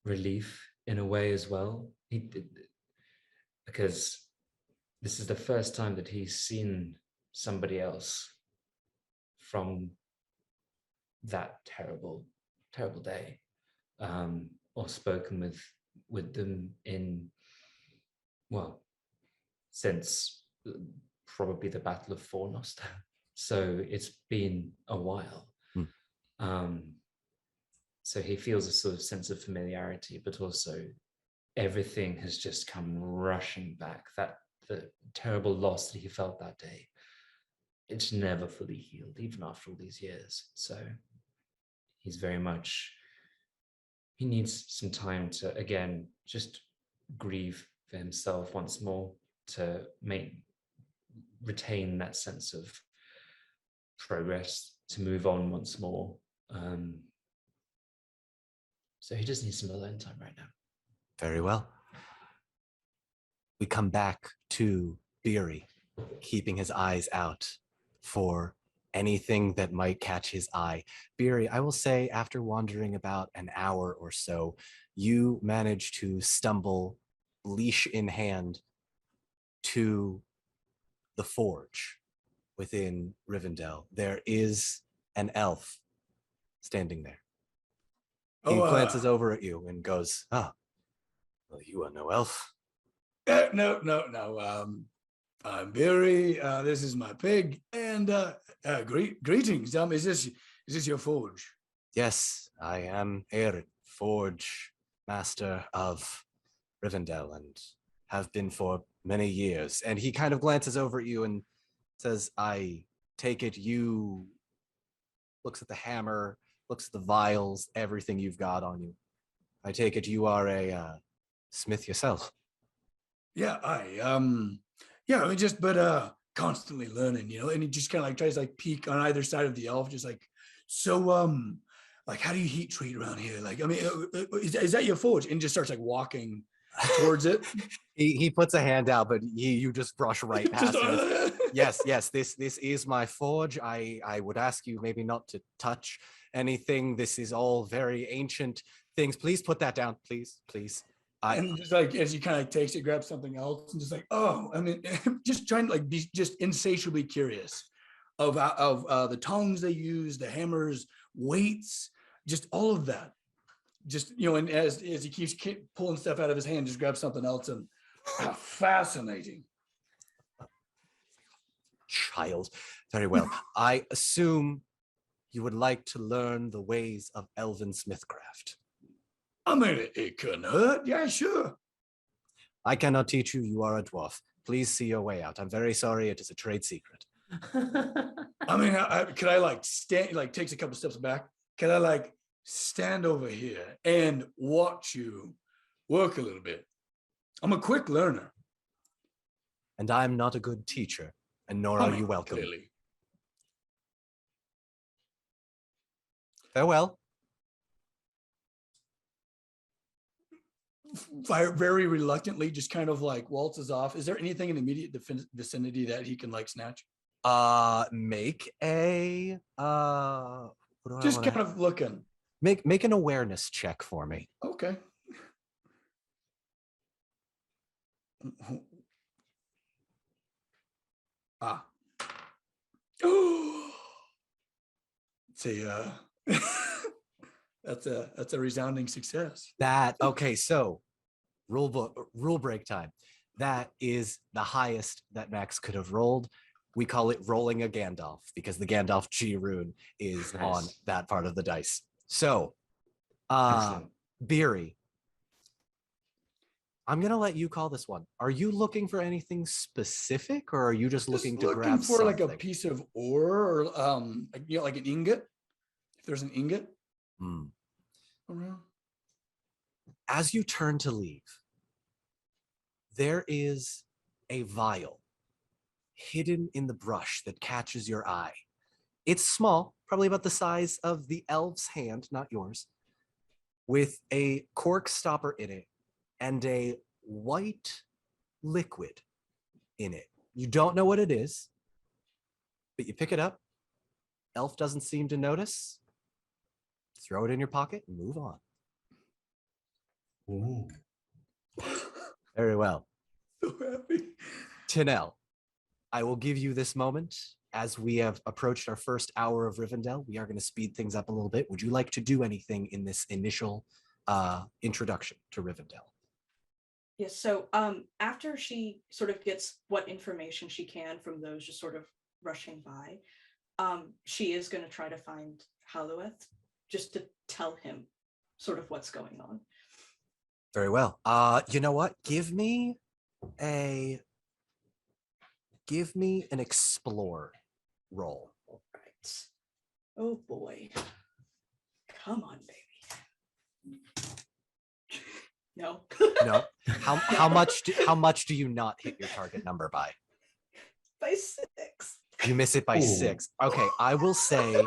relief in a way as well. Because this is the first time that he's seen somebody else from that terrible day, or spoken with them in, well, since probably the Battle of Fornost. So it's been a while. So he feels a sort of sense of familiarity, but also everything has just come rushing back. The terrible loss that he felt that day, it's never fully healed, even after all these years. So he's very much, he needs some time to, again, just grieve for himself once more, to retain that sense of progress to move on once more. So he just needs some alone time right now. Very well. We come back to Beery, keeping his eyes out for anything that might catch his eye. Beery, I will say after wandering about an hour or so, you manage to stumble, leash in hand, to the forge within Rivendell. There is an elf standing there. He glances over at you and goes, well, you are no elf. No. I'm Barry. This is my pig. And greetings. Is this your forge? Yes, I am Eric, forge master of Rivendell, and have been for many years. And he kind of glances over at you and says, I take it you, looks at the hammer, looks at the vials, everything you've got on you. I take it you are a smith yourself. Yeah, constantly learning, and he just kind of like tries to like peek on either side of the elf, just like, so, like, how do you heat treat around here? Like, I mean, is that your forge? And just starts like walking towards it. He puts a hand out, but you just brush right past him. Yes, this is my forge. I would ask you maybe not to touch anything. This is all very ancient things. Please put that down, please. And just like as he kind of like takes it, grabs something else, and just like, oh, I mean, just trying to like be just insatiably curious of the tongs they use, the hammers, weights, just all of that. Just, and as he keeps pulling stuff out of his hand, just grabs something else, and fascinating. Child, very well. I assume you would like to learn the ways of elven smithcraft. I mean, it couldn't hurt. Yeah, sure. I cannot teach you. You are a dwarf. Please see your way out. I'm very sorry. It is a trade secret. I mean, could I like stand, like takes a couple steps back? Can I like stand over here and watch you work a little bit? I'm a quick learner. And I'm not a good teacher, and nor are you welcome. Clearly. Farewell. Very reluctantly, just kind of like waltzes off. Is there anything in the immediate vicinity that he can like snatch? Make a just kind of looking. Make an awareness check for me. Okay. Oh, see, that's a resounding success. Okay, so rule break time. That is the highest that Max could have rolled. We call it rolling a Gandalf because the Gandalf G rune is nice on that part of the dice. So, Beery, I'm gonna let you call this one. Are you looking for anything specific, or are you just looking to grab for something? Like a piece of ore, or like an ingot? If there's an ingot around. As you turn to leave, there is a vial hidden in the brush that catches your eye. It's small, probably about the size of the elf's hand, not yours, with a cork stopper in it and a white liquid in it. You don't know what it is, but you pick it up. Elf doesn't seem to notice. Throw it in your pocket and move on. Ooh. Very well. So happy. Tinel, I will give you this moment. As we have approached our first hour of Rivendell, we are going to speed things up a little bit. Would you like to do anything in this initial introduction to Rivendell? Yes, so after she sort of gets what information she can from those just sort of rushing by, she is going to try to find Halueth just to tell him sort of what's going on. Very well. You know what? Give me an explore roll. All right. Oh boy. Come on, baby. No. No. How much do you not hit your target number by? by 6. You miss it by Ooh. 6. Okay, I will say,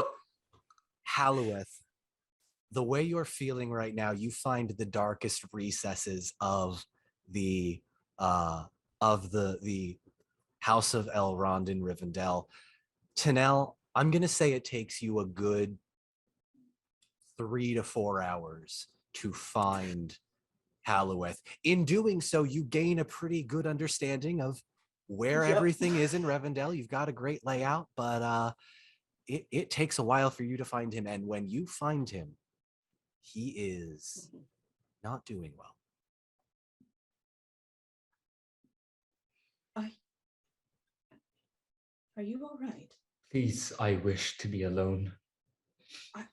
Halloweth, the way you're feeling right now, you find the darkest recesses of the the House of Elrond in Rivendell. Tanel, I'm gonna say it takes you a good 3 to 4 hours to find Halloweth. In doing so, you gain a pretty good understanding of where Yep. everything is in Rivendell. You've got a great layout, but it takes a while for you to find him. And when you find him, he is not doing well. Are you all right? Please, I wish to be alone. I'm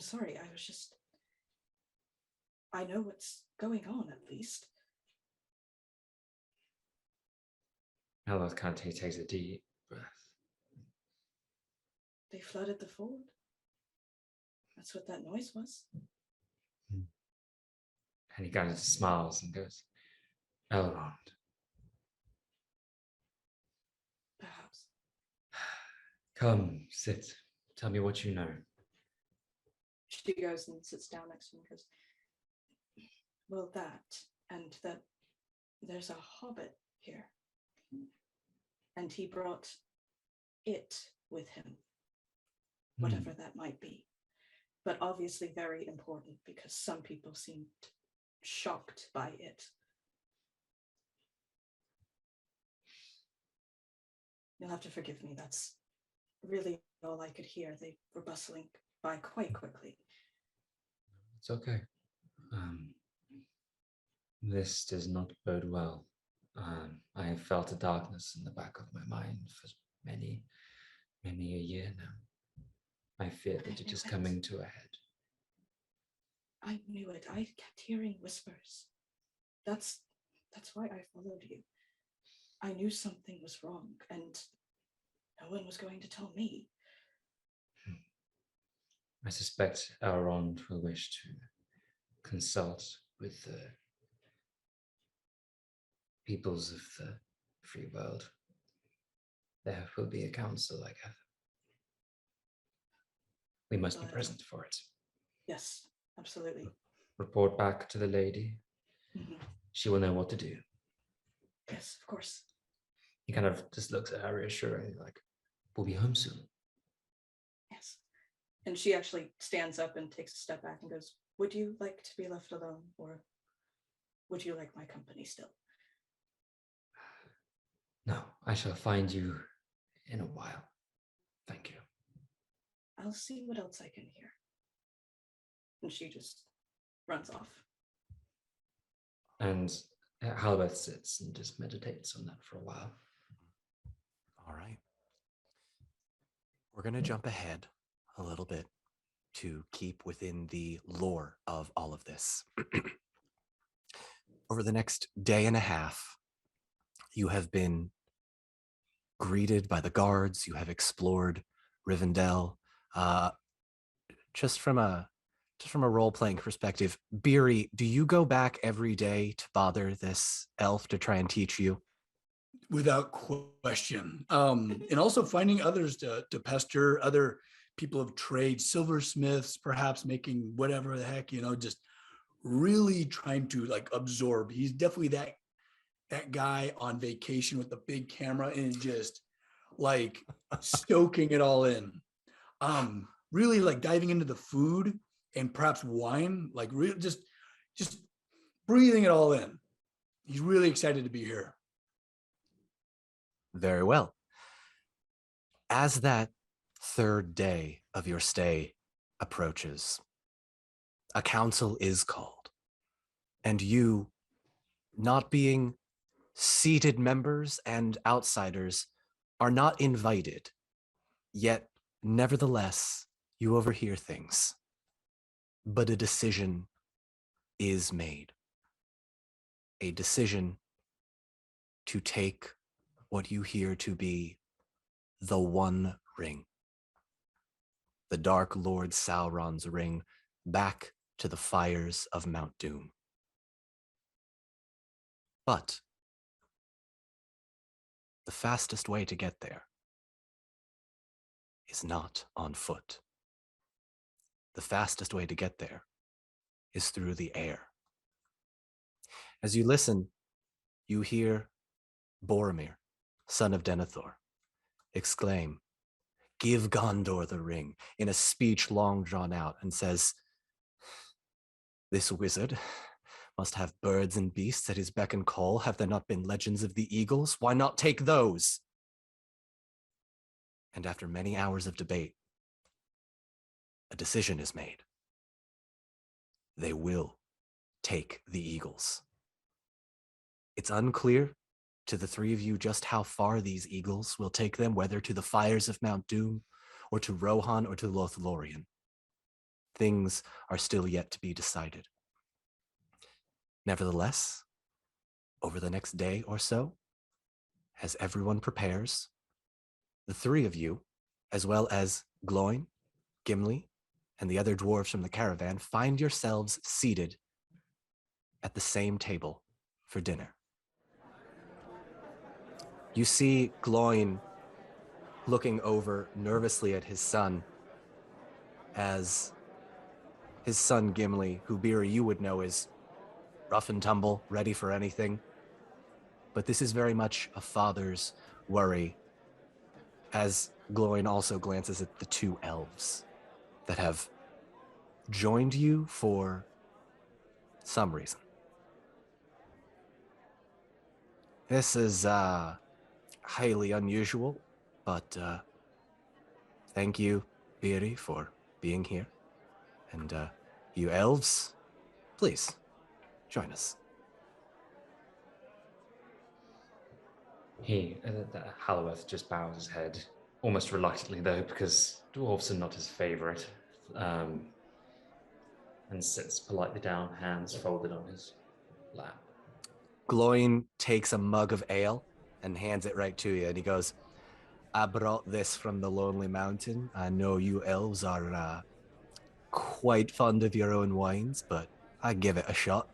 sorry, I know what's going on, at least. Halloweth kind of takes a deep breath. They flooded the ford. That's what that noise was. And he kind of smiles and goes, Elrond. Perhaps. Come, sit. Tell me what you know. She goes and sits down next to him and goes, well, that, and that there's a hobbit here. And he brought it with him, whatever that might be. But obviously very important because some people seemed shocked by it. You'll have to forgive me. That's really all I could hear. They were bustling by quite quickly. It's okay. This does not bode well. I have felt a darkness in the back of my mind for many a year now. I fear that it is coming to a head. I knew it. I kept hearing whispers. That's why I followed you. I knew something was wrong, and no one was going to tell me. I suspect Elrond will wish to consult with the peoples of the free world. There will be a council, I gather. We must be present for it. Yes, absolutely. Report back to the lady. Mhm. She will know what to do. Yes, of course. He kind of just looks at her reassuringly, like, we'll be home soon. Yes. And she actually stands up and takes a step back and goes, would you like to be left alone, or would you like my company still? No, I shall find you in a while. Thank you. I'll see what else I can hear. And she just runs off. And Halloweth sits and just meditates on that for a while. All right. We're going to jump ahead a little bit to keep within the lore of all of this. Over the next day and a half, you have been greeted by the guards. You have explored Rivendell. Just from a role-playing perspective, Beery, do you go back every day to bother this elf to try and teach you? Without question. And also finding others to pester, other people of trade, silversmiths, perhaps making whatever the heck, just really trying to like absorb. He's definitely that guy on vacation with the big camera and just like stoking it all in. Really like diving into the food and perhaps wine, like just breathing it all in. He's really excited to be here. Very well. As that third day of your stay approaches, a council is called, and you, not being seated members and outsiders, are not invited, yet nevertheless you overhear things. But a decision is made. A decision to take what you hear to be the One Ring. The Dark Lord Sauron's ring back to the fires of Mount Doom. But The fastest way to get there is not on foot. The fastest way to get there is through the air. As you listen, you hear Boromir, son of Denethor, exclaim, "Give Gondor the ring," in a speech long drawn out, and says, "This wizard must have birds and beasts at his beck and call. Have there not been legends of the eagles? Why not take those?" And after many hours of debate, a decision is made. They will take the eagles. It's unclear to the three of you just how far these eagles will take them, whether to the fires of Mount Doom, or to Rohan, or to Lothlorien. Things are still yet to be decided. Nevertheless, over the next day or so, as everyone prepares, the three of you, as well as Gloin, Gimli, and the other dwarves from the caravan, find yourselves seated at the same table for dinner. You see Gloin looking over nervously at his son, as his son Gimli, who Beery you would know is rough and tumble, ready for anything. But this is very much a father's worry, as Gloin also glances at the two elves that have joined you for some reason. This is highly unusual, but thank you, Beery, for being here. And you elves, please join us. Halloweth just bows his head, almost reluctantly though, because dwarves are not his favorite, and sits politely down, hands folded on his lap. Gloin takes a mug of ale and hands it right to you, and he goes, "I brought this from the Lonely Mountain. I know you elves are quite fond of your own wines, but I give it a shot."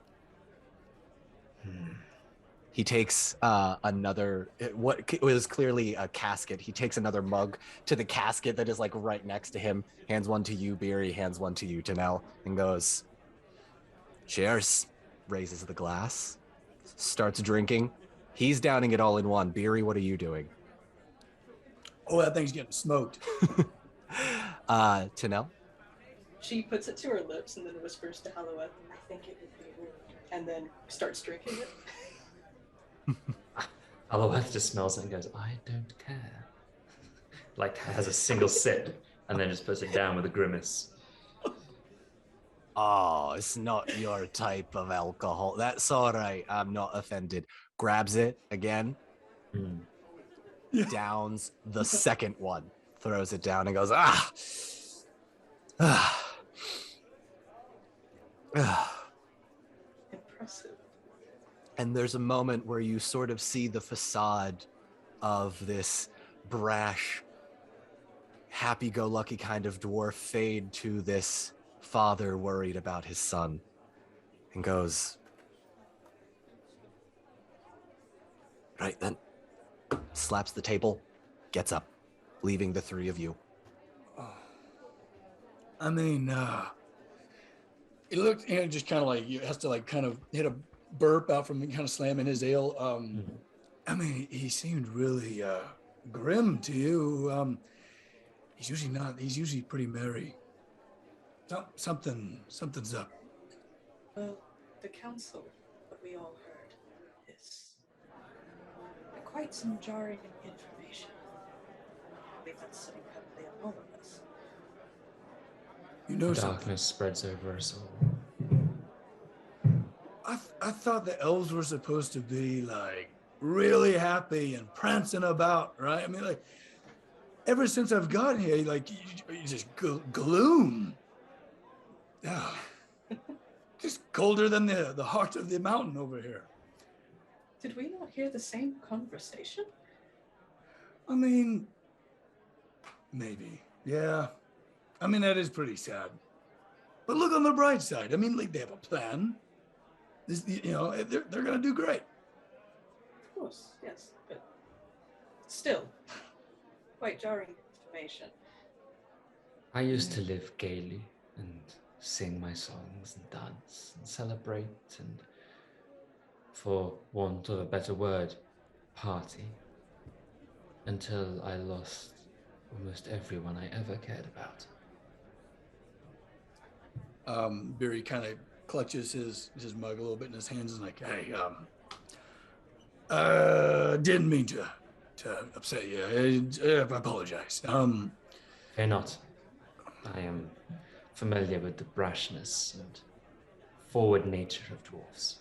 He takes what was clearly a casket. He takes another mug to the casket that is like right next to him, hands one to you, Beery, hands one to you, Tanel, and goes, "Cheers." Raises the glass, starts drinking. He's downing it all in one. Beery, what are you doing? Oh, that thing's getting smoked. Tanel? She puts it to her lips and then whispers to Halloweth, "I think it would be rude," and then starts drinking it. Halloweth just smells it and goes, "I don't care." Like has a single sip and then just puts it down with a grimace. "Oh, it's not your type of alcohol. That's all right. I'm not offended." Grabs it again. Downs the second one. Throws it down and goes, Impressive. And there's a moment where you sort of see the facade of this brash, happy-go-lucky kind of dwarf fade to this father worried about his son, and goes, "Right then." Slaps the table, gets up, leaving the three of you. I mean, it looked, just kind of like, he has to like kind of hit a burp out from kind of slamming his ale. I mean, he seemed really grim to you. He's usually not, he's usually pretty merry. Something's up. Well, the council that we all heard is quite some jarring information. I believe that's sitting heavily on all of us. You know something? Darkness spreads over us all. I thought the elves were supposed to be like really happy and prancing about, right? I mean, like ever since I've gotten here, like you just gloom. Yeah, just colder than the heart of the mountain over here. Did we not hear the same conversation? I mean, maybe, yeah. I mean, that is pretty sad. But look on the bright side. I mean, like they have a plan. This, they're gonna do great. Of course, yes, but still, quite jarring information. I used to live gaily and sing my songs and dance and celebrate and, for want of a better word, party, until I lost almost everyone I ever cared about. Barry kind of clutches his mug a little bit in his hands and like, hey, didn't mean to upset you. I apologize. Fear not. I am familiar with the brashness and forward nature of dwarfs.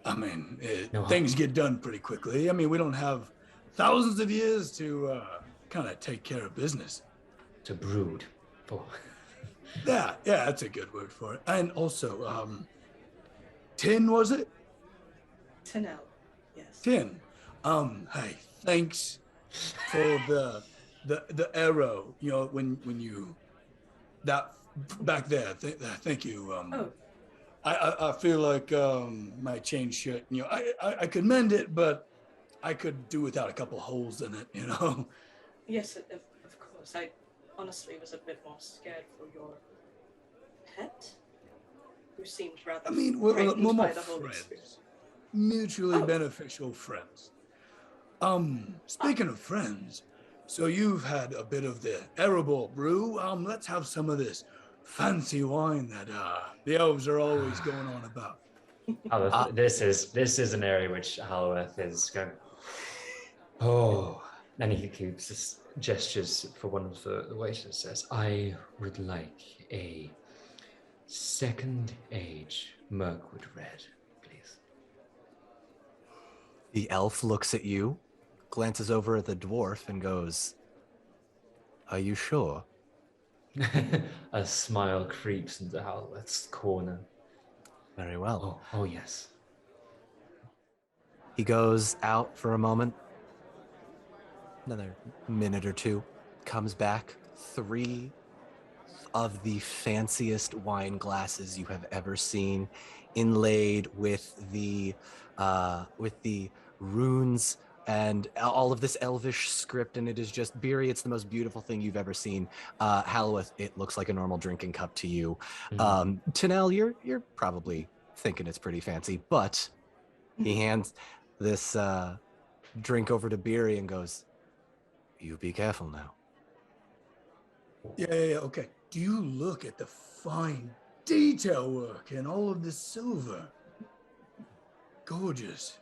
I mean, No things harm. get done pretty quickly. I mean, we don't have thousands of years to kind of take care of business. To brood for. Yeah, that's a good word for it. And also, 10 was it? Tanel, yes. 10. Hey, thanks for the arrow. You know, when you that back there. Thank you. Oh, I feel like my chain shit. You know, I could mend it, but I could do without a couple holes in it. You know. yes, of course. I honestly was a bit more scared for your pet, who seemed rather I mean, we're frightened more by the whole experience. friends, mutually Oh. beneficial friends. Speaking of friends, so you've had a bit of the Erebor brew. Let's have some of this fancy wine that the elves are always going on about. This is an area which Halworth is going. Oh, and he keeps his gestures for one of the waiters. Says, "I would like a second age Mirkwood red, please." The elf looks at you, glances over at the dwarf, and goes, "Are you sure?" A smile creeps into Halworth's corner. Very well. Oh yes. He goes out for a moment, another minute or two, comes back, 3 of the fanciest wine glasses you have ever seen, inlaid with the runes and all of this elvish script, and it is just Beery. It's the most beautiful thing you've ever seen. Halloweth, it looks like a normal drinking cup to you. Tanel, you're probably thinking it's pretty fancy, but he hands this drink over to Beery and goes, "You be careful now." Yeah, okay. Do you look at the fine detail work and all of this silver? Gorgeous.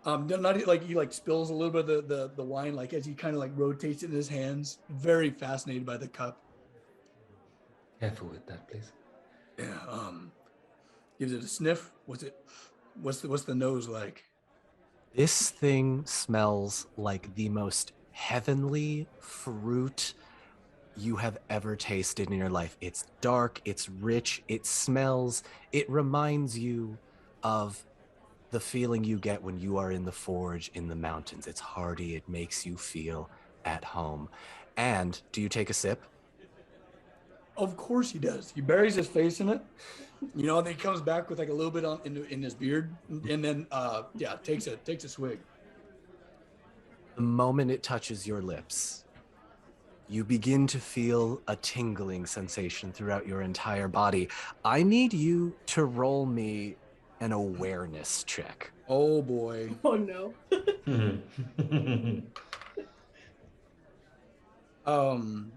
Not like he like spills a little bit of the wine, like as he kind of like rotates it in his hands. Very fascinated by the cup. Careful with that, please. Yeah. Gives it a sniff. What's the nose like? This thing smells like the most heavenly fruit you have ever tasted in your life. It's dark, it's rich, it smells, it reminds you of the feeling you get when you are in the forge in the mountains. It's hearty, it makes you feel at home. And do you take a sip? Of course he does. He buries his face in it. You know, and then he comes back with like a little bit in his beard, and then takes a swig. The moment it touches your lips, you begin to feel a tingling sensation throughout your entire body. I need you to roll me an awareness check. Oh boy. Oh no.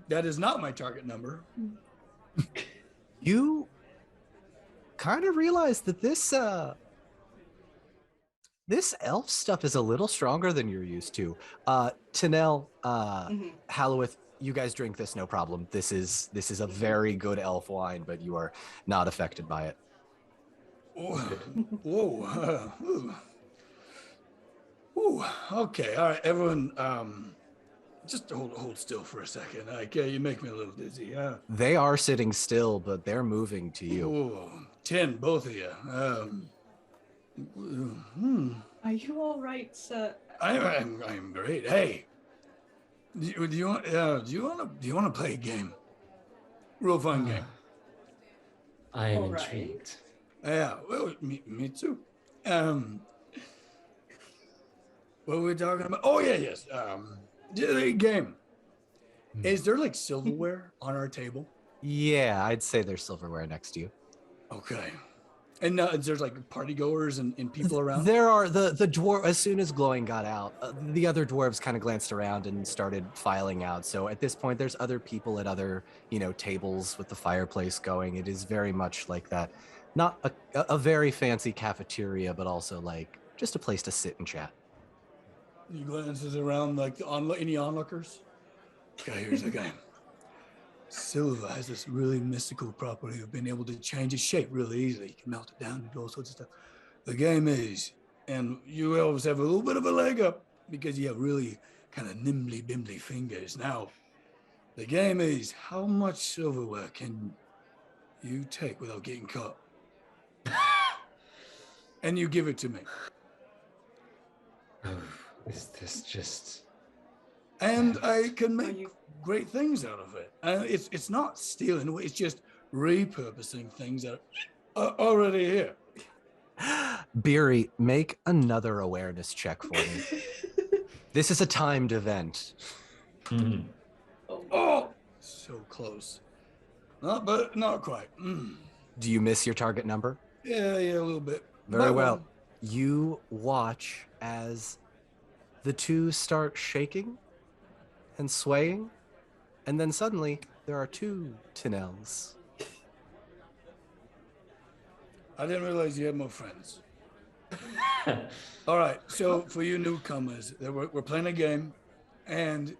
That is not my target number. You kind of realize that this elf stuff is a little stronger than you're used to. Tanel, Halloweth, you guys drink this, no problem. This is a very good elf wine, but you are not affected by it. Whoa. Ooh, okay, all right, everyone. Just hold still for a second. Like, you make me a little dizzy. They are sitting still, but they're moving to you. Ooh, 10, both of you. Are you all right, sir? I'm great. Hey, do you want to play a game? Real fun game. I am All right. intrigued. Yeah, well, me too. What were we talking about? Oh yeah, yes. The game. Is there like silverware on our table? Yeah, I'd say there's silverware next to you. Okay. And there's like party goers and people around? There are the dwarf. As soon as glowing got out, the other dwarves kind of glanced around and started filing out. So at this point, there's other people at other, tables with the fireplace going. It is very much like that. Not a very fancy cafeteria, but also like just a place to sit and chat. He glances around like any onlookers. Okay, here's the game. Silver has this really mystical property of being able to change its shape really easily. You can melt it down and do all sorts of stuff. The game is, and you elves have a little bit of a leg up because you have really kind of nimbly bimbly fingers. Now, the game is, how much silverware can you take without getting caught? And you give it to me. Oh, is this just... And I can make great things out of it. And it's not stealing, it's just repurposing things that are already here. Beery, make another awareness check for me. This is a timed event. Mm. Oh, so close. But not quite. Do you miss your target number? Yeah, a little bit. Very well. You watch as the two start shaking and swaying, and then suddenly there are two Tinels. I didn't realize you had more friends. All right, so for you newcomers, we're playing a game, and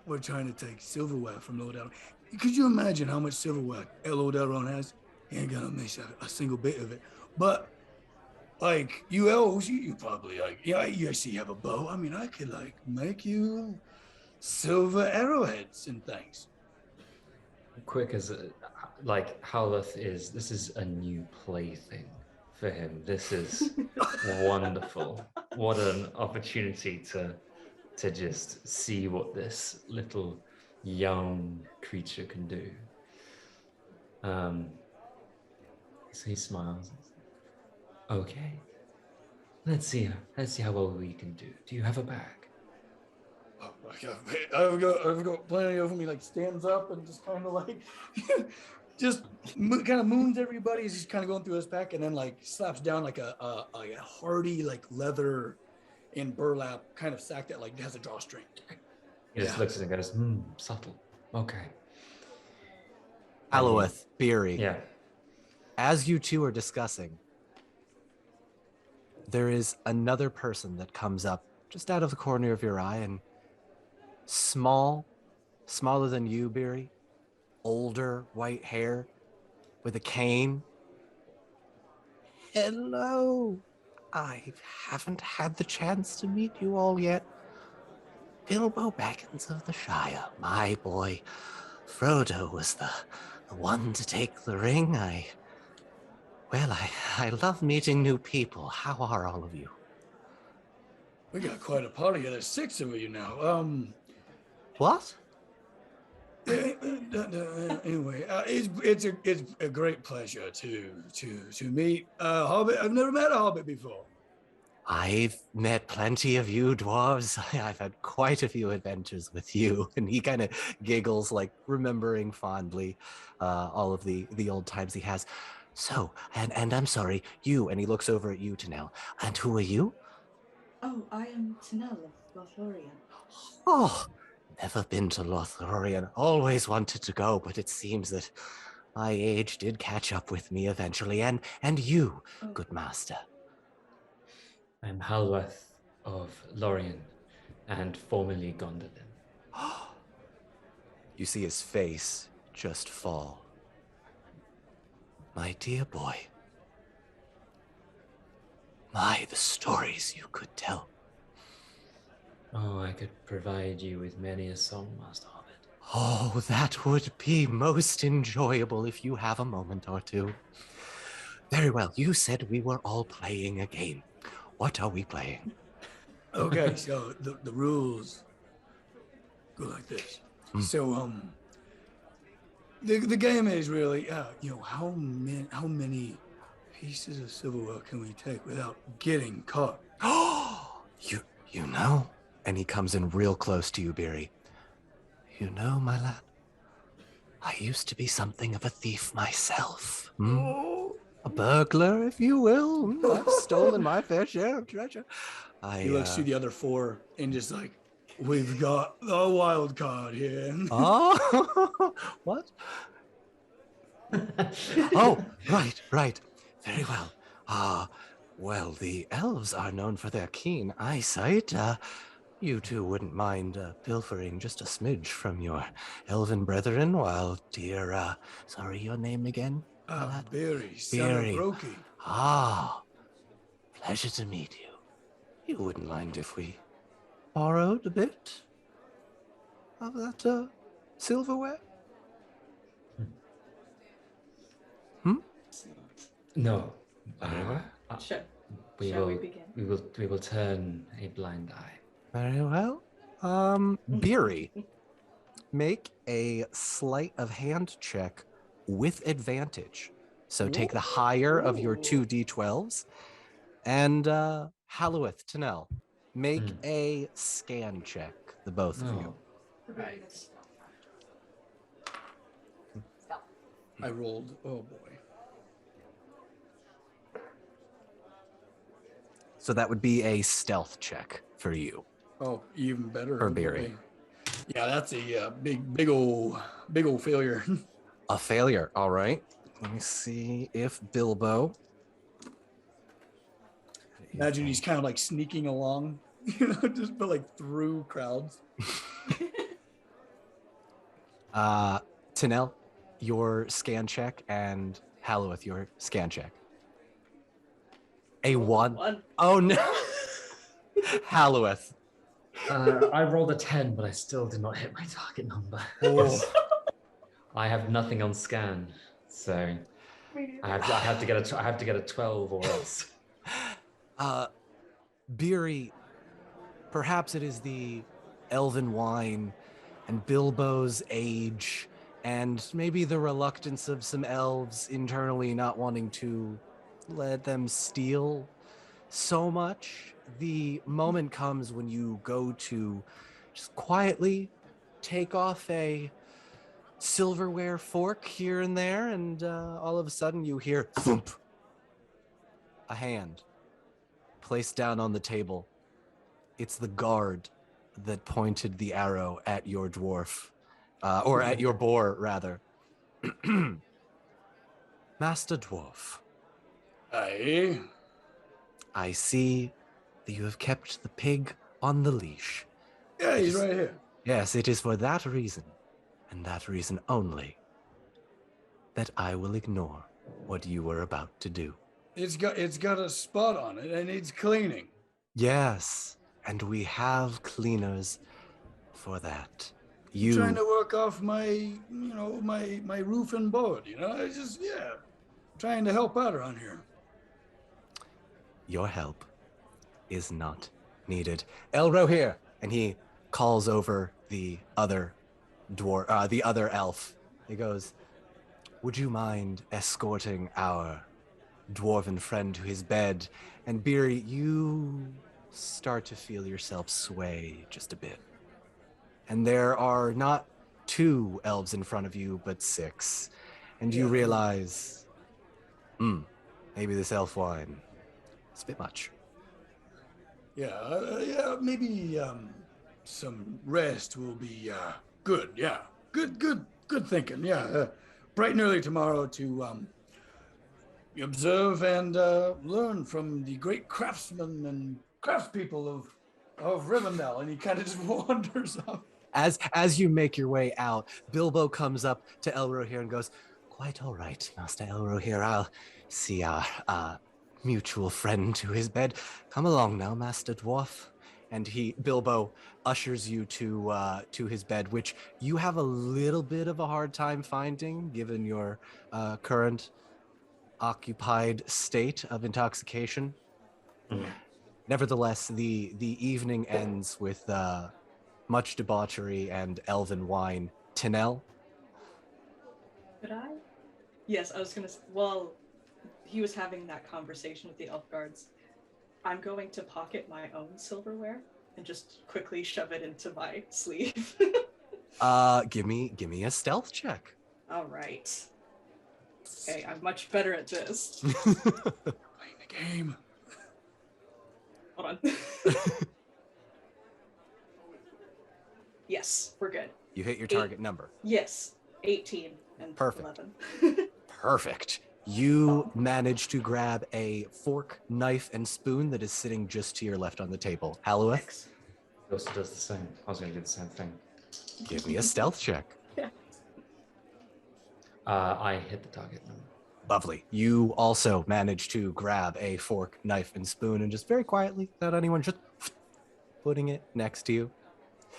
we're trying to take silverware from Lord Elrond. Could you imagine how much silverware Lord Elrond has? He ain't gonna miss a single bit of it. But like you elves, you probably you actually have a bow. I mean, I could like make you silver arrowheads and things. Quick as like Howleth is, this is a new plaything for him. This is wonderful. What an opportunity to just see what this little young creature can do. So he smiles. Okay, let's see how well we can do. Do you have a bag? I've got plenty of them. He like stands up and just kind of like just kind of moons everybody. He's just kind of going through his pack and then like slaps down like a hardy like leather and burlap kind of sack that like has a drawstring. He just looks at it and goes, subtle. Okay. Alowith, Beery. Yeah. As you two are discussing, there is another person that comes up just out of the corner of your eye and smaller than you, Beery, older, white hair, with a cane. Hello. I haven't had the chance to meet you all yet. Bilbo Baggins of the Shire, my boy. Frodo was the one to take the ring. I love meeting new people. How are all of you? We got quite a party. There's 6 of you now. What? Anyway, it's a great pleasure to meet a Hobbit. I've never met a Hobbit before. I've met plenty of you dwarves. I've had quite a few adventures with you. And he kind of giggles, like remembering fondly all of the old times he has. So, and I'm sorry, you, and he looks over at you, Tinel. And who are you? Oh, I am Tinel of Lothlorien. Oh, never been to Lothlorien. Always wanted to go, but it seems that my age did catch up with me eventually. And you, good master. I'm Halweth of Lorien and formerly Gondolin. You see his face just fall. My dear boy. My, the stories you could tell. Oh, I could provide you with many a song, Master Hobbit. Oh, that would be most enjoyable if you have a moment or two. Very well, you said we were all playing a game. What are we playing? Okay, so the rules go like this. So the game is really how many pieces of silverware can we take without getting caught? Oh, You know, and he comes in real close to you, Beery. You know, my lad, I used to be something of a thief myself. A burglar, if you will. I've stolen my fair share of treasure. He looks to the other four and just like, we've got the wild card here. Oh, what? Oh, right. Very well. Well, the elves are known for their keen eyesight. You two wouldn't mind pilfering just a smidge from your elven brethren while dear, sorry, your name again? Barry, son of Brokey. Pleasure to meet you. You wouldn't mind if we borrowed a bit of that silverware? No. Very well. Shall we begin? We will turn a blind eye. Very well. Beery, make a sleight of hand check with advantage. So take the higher of your two d12s. And Halloweth, Tanel, make a scan check, the both of you. Right. I rolled, oh boy. So that would be a stealth check for you. Oh, even better. For Beery. Yeah, that's a big old failure. A failure, all right. Let me see if Bilbo. Imagine he's kind of like sneaking along, just but like through crowds. Tanel, your scan check, and Halloweth, your scan check. A one. Oh no. Halloweth. I rolled a 10, but I still did not hit my target number. Oh. I have nothing on scan, so I have to get a 12 or else. Beery, perhaps it is the elven wine and Bilbo's age and maybe the reluctance of some elves internally not wanting to let them steal so much. The moment comes when you go to just quietly take off a silverware fork here and there, and all of a sudden you hear thump. A hand placed down on the table. It's the guard that pointed the arrow at your dwarf, or at your boar, rather. Master Dwarf. Aye. I see that you have kept the pig on the leash. Yeah, he's right here. Yes, it is for that reason, and that reason only, that I will ignore what you were about to do. It's got a spot on it and needs cleaning. Yes, and we have cleaners for that. I'm trying to work off my roof and board, It's just, trying to help out around here. Your help is not needed. Elro here, and he calls over the other the other elf. He goes, would you mind escorting our dwarven friend to his bed? And Beery, you start to feel yourself sway just a bit. And there are not 2 elves in front of you, but 6. And you realize, maybe this elf wine is a bit much. Yeah, maybe some rest will be good. Yeah, good thinking. Yeah, bright and early tomorrow to observe and learn from the great craftsmen and craftspeople of Rivendell. And he kind of just wanders off. As you make your way out, Bilbo comes up to Elro here and goes, quite all right, Master Elro here. I'll see our mutual friend to his bed. Come along now, Master Dwarf. And Bilbo ushers you to his bed, which you have a little bit of a hard time finding, given your current occupied state of intoxication. Nevertheless, the evening ends with much debauchery and elven wine. Tanel? Could I? Yes, I was going to... While he was having that conversation with the elf guards, I'm going to pocket my own silverware and just quickly shove it into my sleeve. Give me a stealth check. All right. Okay, I'm much better at this. Playing the game. Hold on. Yes, we're good. You hit your target number. Yes, 18 and Perfect. 11. Perfect. You manage to grab a fork, knife, and spoon that is sitting just to your left on the table. Halloweth, X. He also does the same. I was going to do the same thing. give me a stealth check. I hit the target number. Lovely. You also manage to grab a fork, knife, and spoon and just very quietly, without anyone just putting it next to you.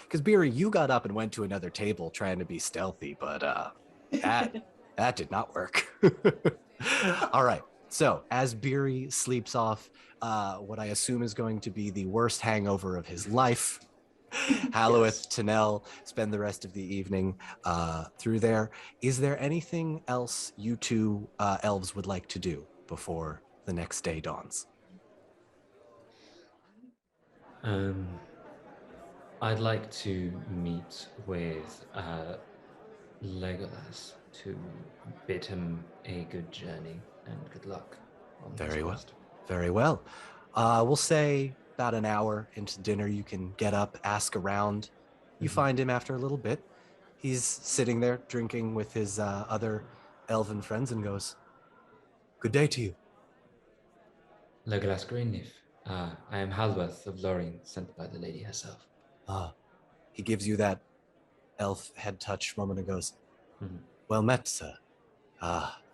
Because Beery, you got up and went to another table trying to be stealthy, but that did not work. All right. So as Beery sleeps off what I assume is going to be the worst hangover of his life, Halloweth, Tanel spend the rest of the evening through there. Is there anything else you two elves would like to do before the next day dawns? I'd like to meet with Legolas to bid him a good journey and good luck on his Very well. quest. Very well. We'll say about an hour into dinner, you can get up, ask around. You find him after a little bit. He's sitting there drinking with his other elven friends and goes, "Good day to you." Legolas Greenleaf, I am Halworth of Lorien, sent by the lady herself. He gives you that elf head touch moment and goes, Mhm. "Well met, sir.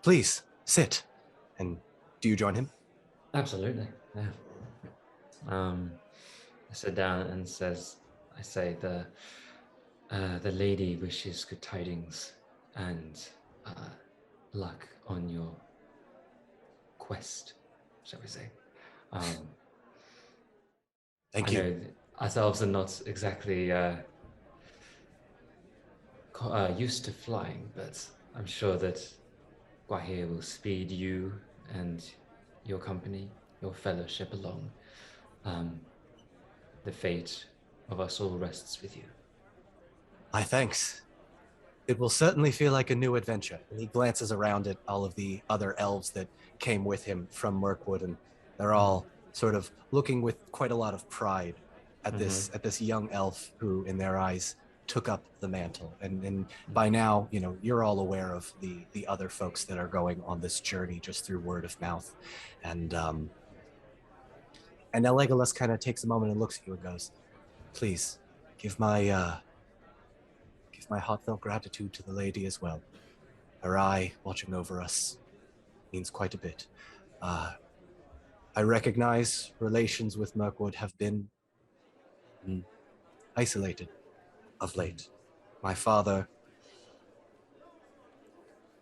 Please, sit." And do you join him? Absolutely, yeah. I sit down and I say the lady wishes good tidings and luck on your quest, shall we say. Thank I you. know us elves are not exactly used to flying, but I'm sure that Gwahir will speed you and your company, your fellowship along. The fate of us all rests with you. My thanks. It will certainly feel like a new adventure. And he glances around at all of the other elves that came with him from Mirkwood, and they're all sort of looking with quite a lot of pride at this young elf who, in their eyes, took up the mantle. And by now, you're all aware of the other folks that are going on this journey just through word of mouth. And now Legolas kind of takes a moment and looks at you and goes, "Please, give my heartfelt gratitude to the lady as well. Her eye watching over us means quite a bit. I recognize relations with Mirkwood have been isolated of late. My father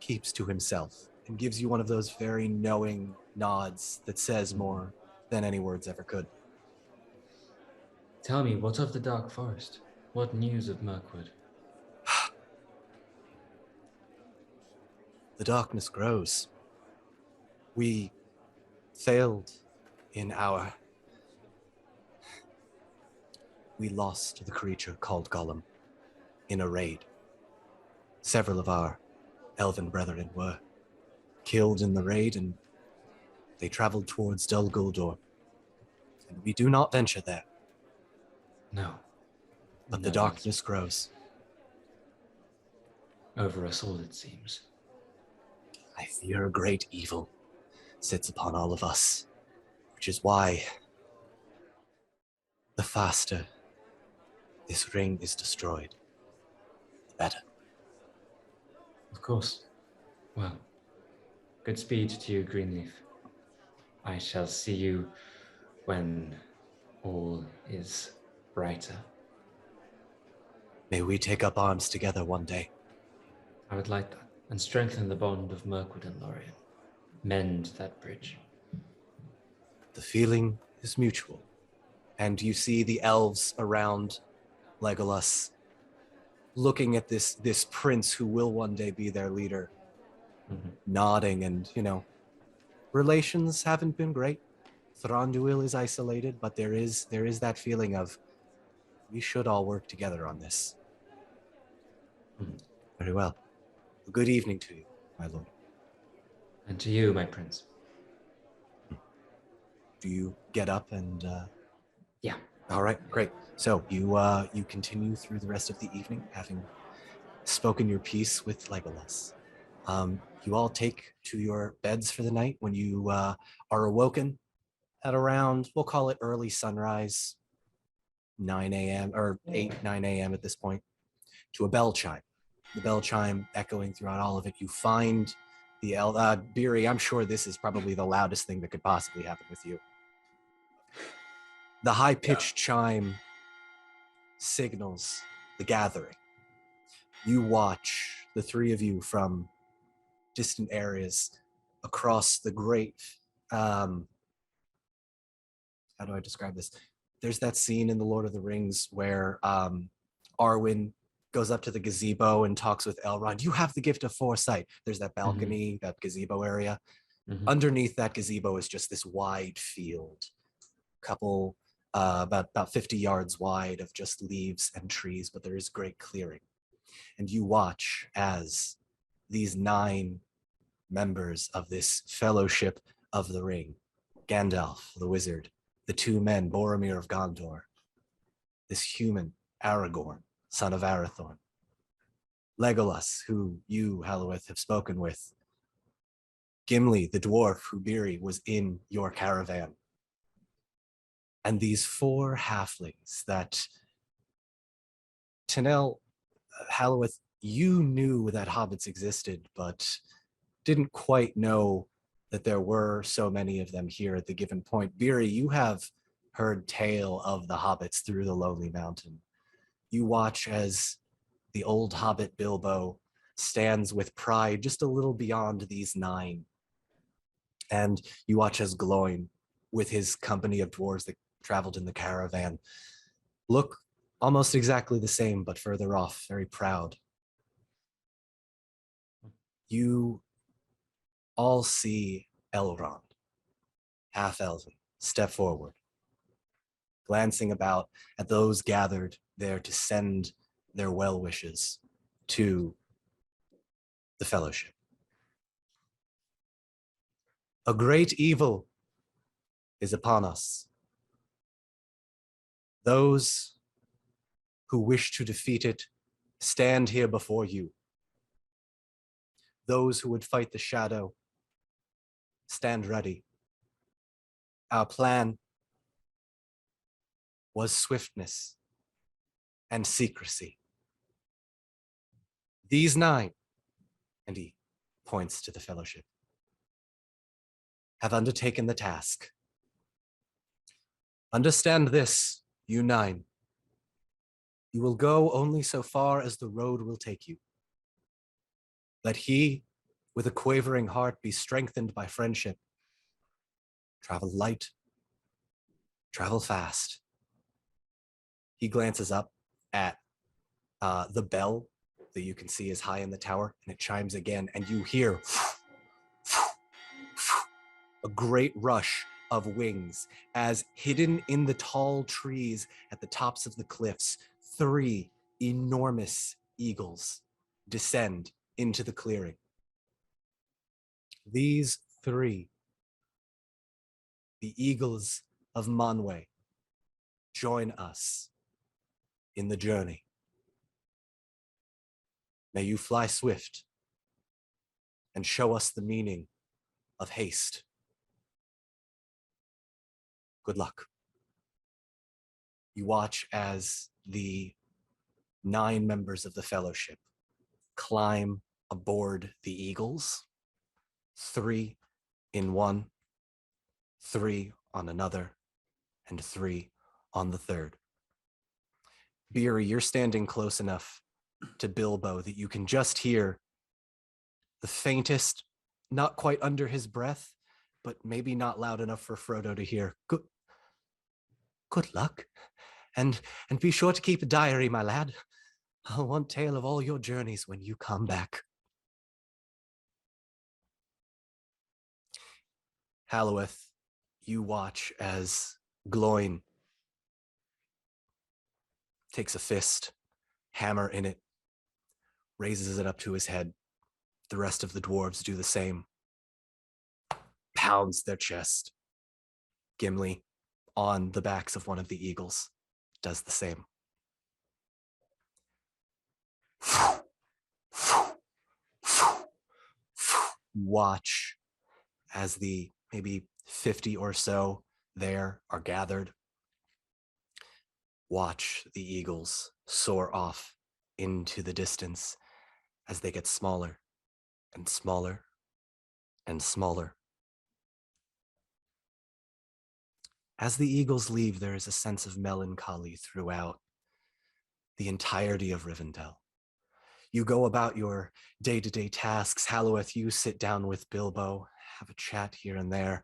keeps to himself and gives you one of those very knowing nods that says more than any words ever could." Tell me, what of the Dark Forest? What news of Mirkwood? The darkness grows. We failed in our... We lost the creature called Gollum in a raid. Several of our elven brethren were killed in the raid, and they traveled towards Dol Guldur. And we do not venture there. No. But No, the darkness grows. Over us all, it seems. I fear a great evil sits upon all of us, which is why the faster this ring is destroyed, the better. Of course. Well, good speed to you, Greenleaf. I shall see you when all is brighter. May we take up arms together one day. I would like that, and strengthen the bond of Mirkwood and Lorien. Mend that bridge. The feeling is mutual. And you see the elves around Legolas looking at this prince who will one day be their leader, nodding, and, relations haven't been great. Thranduil is isolated, but there is that feeling of We should all work together on this. Hmm. Very well. Good evening to you, my lord. And to you, my prince. Do you get up and... Yeah. All right, great. So you continue through the rest of the evening, having spoken your piece with Legolas. You all take to your beds for the night when you are awoken at around, we'll call it early sunrise, 9 a.m. or 8, 9 a.m. at this point, to a bell chime. The bell chime echoing throughout all of it. You find the Beery, I'm sure this is probably the loudest thing that could possibly happen with you. The high-pitched chime signals the gathering. You watch, the three of you, from distant areas across the great, how do I describe this? There's that scene in The Lord of the Rings where Arwen goes up to the gazebo and talks with Elrond. You have the gift of foresight. There's that balcony, that gazebo area. Underneath that gazebo is just this wide field, couple about 50 yards wide of just leaves and trees, but there is great clearing. And you watch as these 9 members of this Fellowship of the Ring, Gandalf, the wizard, the 2 men, Boromir of Gondor, this human, Aragorn, son of Arathorn, Legolas, who you, Halloweth, have spoken with, Gimli, the dwarf, who Beery was in your caravan, and these 4 halflings that, Tanel, Halloweth, you knew that hobbits existed, but didn't quite know that there were so many of them here at the given point. Beery, you have heard tale of the hobbits through the Lonely Mountain. You watch as the old hobbit Bilbo stands with pride just a little beyond these 9. And you watch as Gloin, with his company of dwarves that traveled in the caravan, look almost exactly the same, but further off, very proud. You all see Elrond, half-elven, step forward, glancing about at those gathered there to send their well wishes to the Fellowship. A great evil is upon us. Those who wish to defeat it stand here before you. Those who would fight the shadow, stand ready. Our plan was swiftness and secrecy. These 9, and he points to the Fellowship, have undertaken the task. Understand this, you 9. You will go only so far as the road will take you. Let he, with a quavering heart, be strengthened by friendship. Travel light, travel fast. He glances up at the bell that you can see is high in the tower, and it chimes again, and you hear a great rush of wings as, hidden in the tall trees at the tops of the cliffs, 3 enormous eagles descend into the clearing. These 3, the eagles of Manwë, join us in the journey. May you fly swift and show us the meaning of haste. Good luck. You watch as the 9 members of the Fellowship climb aboard the eagles, 3 in one, 3 on another, and 3 on the third. Beery, you're standing close enough to Bilbo that you can just hear the faintest, not quite under his breath, but maybe not loud enough for Frodo to hear. Good luck, and be sure to keep a diary, my lad. I'll want tale of all your journeys when you come back. Halloweth, you watch as Gloin takes a fist, hammer in it, raises it up to his head. The rest of the dwarves do the same. Pounds their chest. Gimli, on the backs of one of the eagles, does the same. Watch as the maybe 50 or so there are gathered. Watch the eagles soar off into the distance as they get smaller and smaller and smaller. As the eagles leave, there is a sense of melancholy throughout the entirety of Rivendell. You go about your day-to-day tasks. Halloweth, you sit down with Bilbo, have a chat here and there,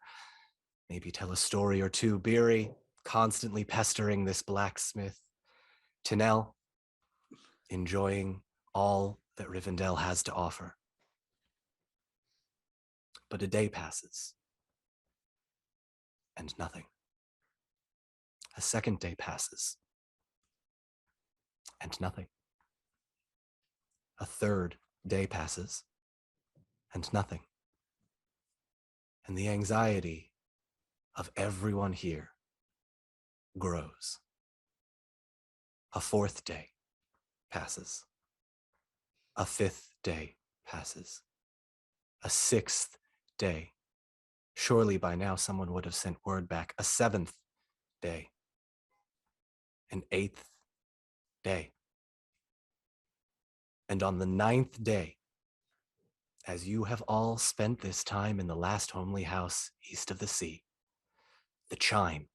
maybe tell a story or two. Beery, constantly pestering this blacksmith. Tinel, enjoying all that Rivendell has to offer. But a day passes, and nothing. A second day passes, and nothing. A third day passes, and nothing. And the anxiety of everyone here grows. A fourth day passes. A fifth day passes. A sixth day. Surely by now someone would have sent word back. A seventh day. An eighth day. And on the ninth day, as you have all spent this time in the last homely house east of the sea, the chime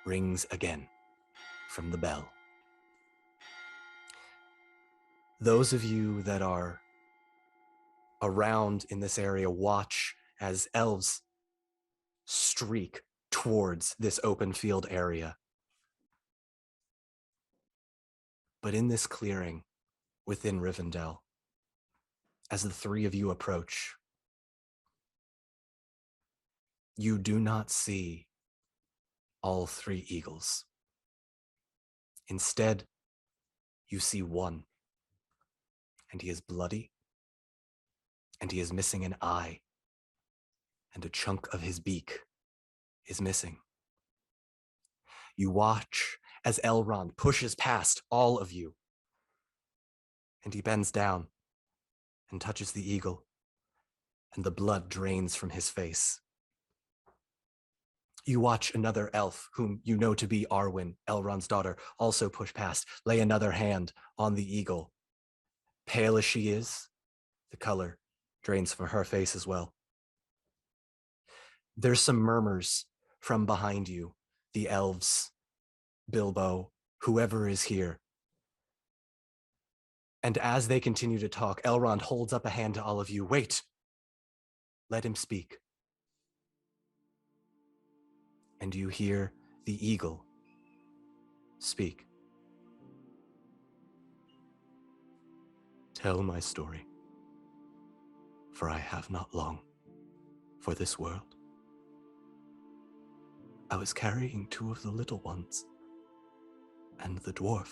rings again from the bell. Those of you that are around in this area watch as elves streak towards this open field area. But in this clearing within Rivendell, as the three of you approach, you do not see all three eagles. Instead, you see one, and he is bloody, and he is missing an eye, and a chunk of his beak is missing. You watch as Elrond pushes past all of you, and he bends down and touches the eagle, and the blood drains from his face. You watch another elf, whom you know to be Arwen, Elrond's daughter, also push past, lay another hand on the eagle. Pale as she is, the color drains from her face as well. There's some murmurs from behind you, the elves, Bilbo, whoever is here. And as they continue to talk, Elrond holds up a hand to all of you. Wait, let him speak. And you hear the eagle speak. Tell my story, for I have not long for this world. I was carrying two of the little ones, and the dwarf,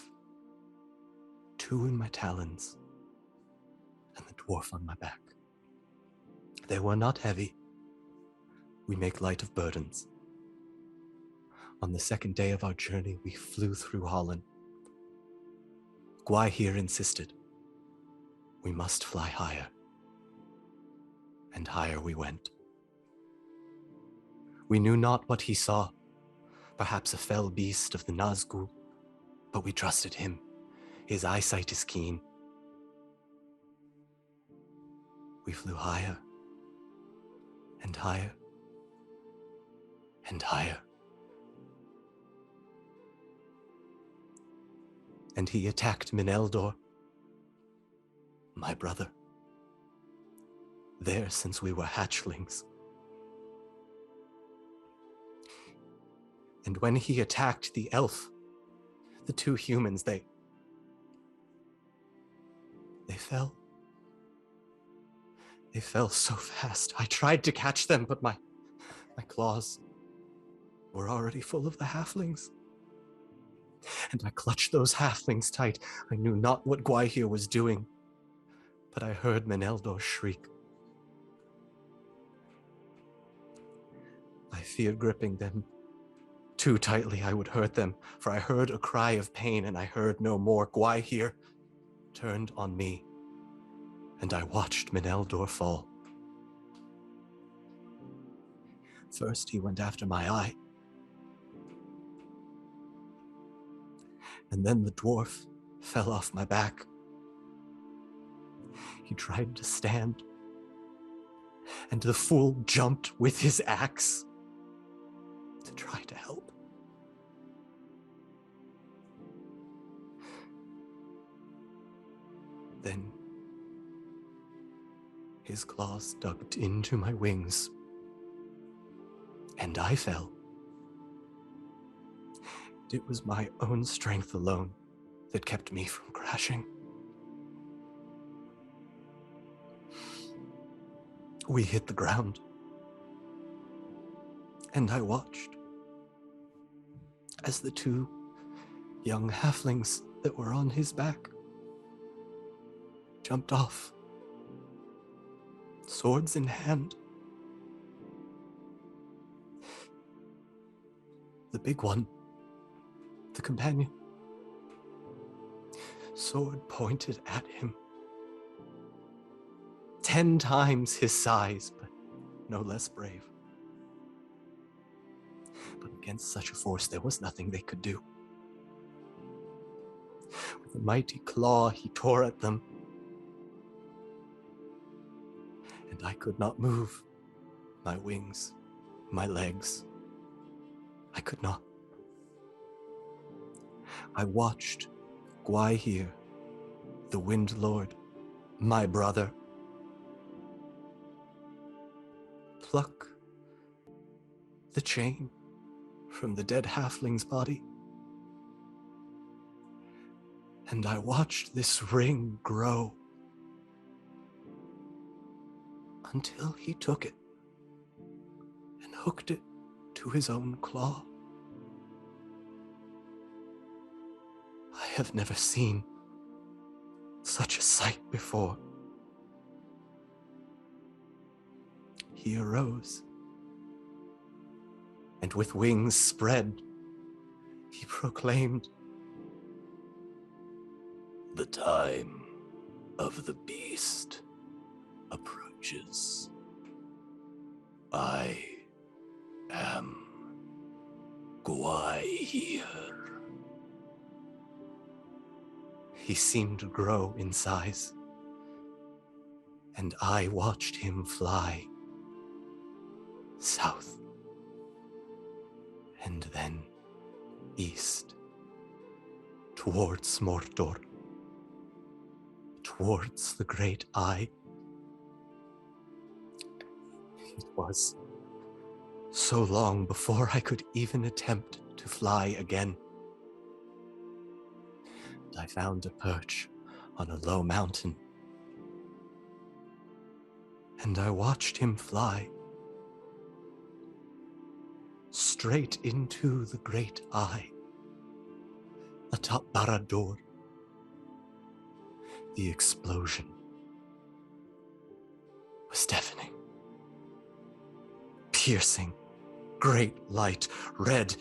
two in my talons, and the dwarf on my back. They were not heavy. We make light of burdens. On the second day of our journey, we flew through Holland. Gwaihir insisted we must fly higher, and higher we went. We knew not what he saw, perhaps a fell beast of the Nazgul, but we trusted him. His eyesight is keen. We flew higher, and higher, and higher. And he attacked Mineldor, my brother, there since we were hatchlings. And when he attacked the elf, the two humans, they fell. They fell so fast. I tried to catch them, but my claws were already full of the halflings. and I clutched those halflings tight. I knew not what Gwaihir was doing, but I heard Meneldor shriek. I feared gripping them too tightly I would hurt them, for I heard a cry of pain and I heard no more. Gwaihir turned on me, and I watched Meneldor fall. First he went after my eye, and then the dwarf fell off my back. He tried to stand, and the fool jumped with his axe to try to help. Then his claws dug into my wings, and I fell. It was my own strength alone that kept me from crashing. We hit the ground, and I watched as the two young halflings that were on his back jumped off, swords in hand. The big one, the companion, sword pointed at him. 10 times his size, but no less brave. But against such a force, there was nothing they could do. With a mighty claw, he tore at them, and I could not move my wings, my legs. I could not. I watched Gwaihir, the Wind Lord, my brother, pluck the chain from the dead halfling's body. And I watched this ring grow until he took it and hooked it to his own claw. I have never seen such a sight before. He arose, and with wings spread, he proclaimed, "The time of the beast approaches. I am Gwaihir." He seemed to grow in size, and I watched him fly south and then east towards Mordor, towards the Great Eye. It was so long before I could even attempt to fly again. And I found a perch on a low mountain, and I watched him fly straight into the Great Eye, atop Barad-dûr. The explosion was deafening, piercing, great light, red.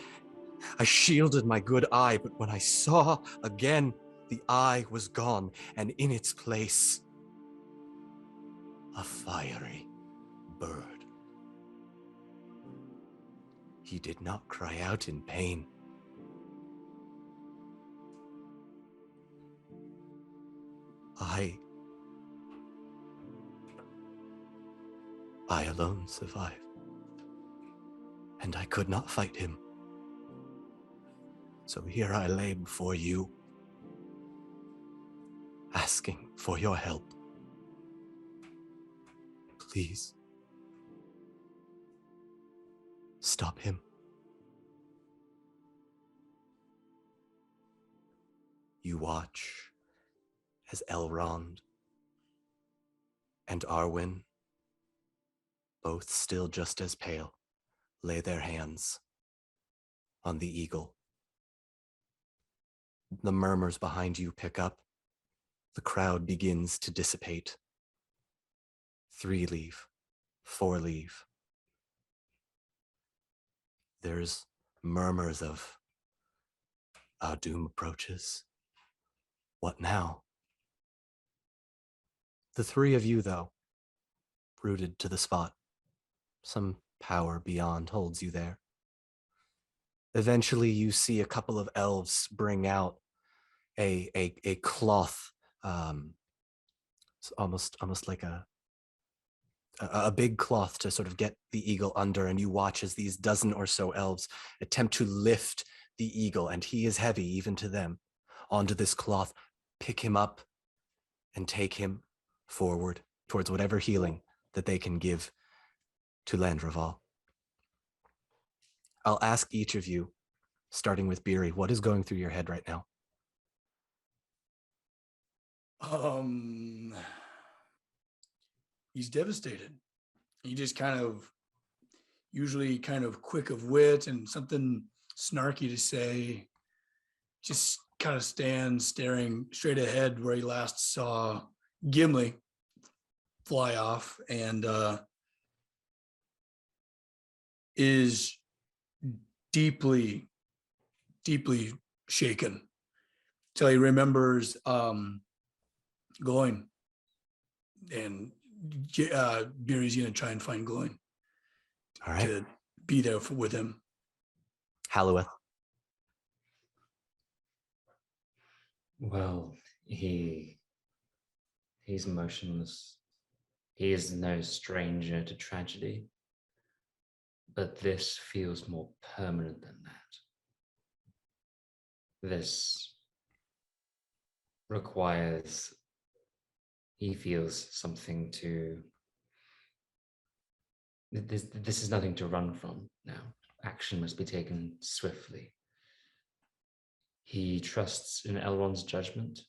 I shielded my good eye, but when I saw again, the eye was gone, and in its place, a fiery bird. He did not cry out in pain. I alone survived, and I could not fight him. So here I lay before you, asking for your help. Please, stop him. You watch as Elrond and Arwen, both still just as pale, lay their hands on the eagle The murmurs behind you pick up. The crowd begins to dissipate. 3 leave, 4 leave. There's murmurs of, our doom approaches. What now? The 3 of you, though, rooted to the spot. Some power beyond holds you there. Eventually, you see a couple of elves bring out a cloth, almost like a big cloth to sort of get the eagle under, and you watch as these dozen or so elves attempt to lift the eagle, and he is heavy even to them, onto this cloth, pick him up, and take him forward towards whatever healing that they can give to Landraval. I'll ask each of you, starting with Beery, what is going through your head right now? He's devastated. He just usually kind of quick of wit and something snarky to say, just kind of stands staring straight ahead where he last saw Gimli fly off, and is deeply, deeply shaken till he remembers Glowing, and Beery's gonna try and find Glowing. All right. To be there with him. Halloweth. Well, he's motionless. He is no stranger to tragedy, but this feels more permanent than that. This requires, he feels something to, this is nothing to run from now. Action must be taken swiftly. He trusts in Elrond's judgment,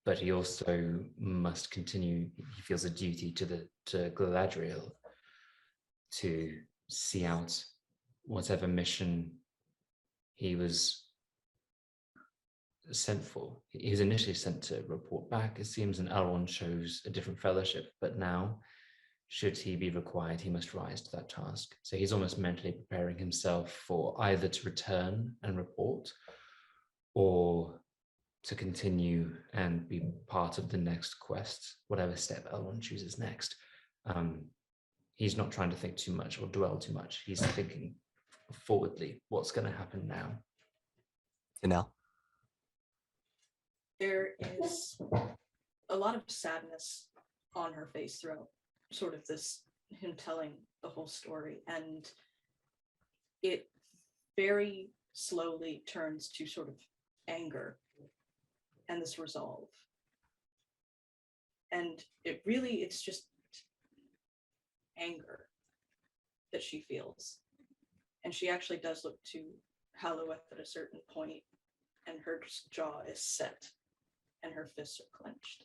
but he also must continue. He feels a duty to Galadriel to see out whatever mission he was sent for. He was initially sent to report back, it seems, and Elrond chose a different fellowship, but now, should he be required, he must rise to that task. So he's almost mentally preparing himself for either to return and report, or to continue and be part of the next quest, whatever step Elrond chooses next. He's not trying to think too much or dwell too much. He's thinking forwardly, what's going to happen now? Janelle. There is a lot of sadness on her face throughout sort of this, him telling the whole story, and it very slowly turns to sort of anger and this resolve. And it's just anger that she feels. And she actually does look to Halloweth at a certain point, and her jaw is set and her fists are clenched.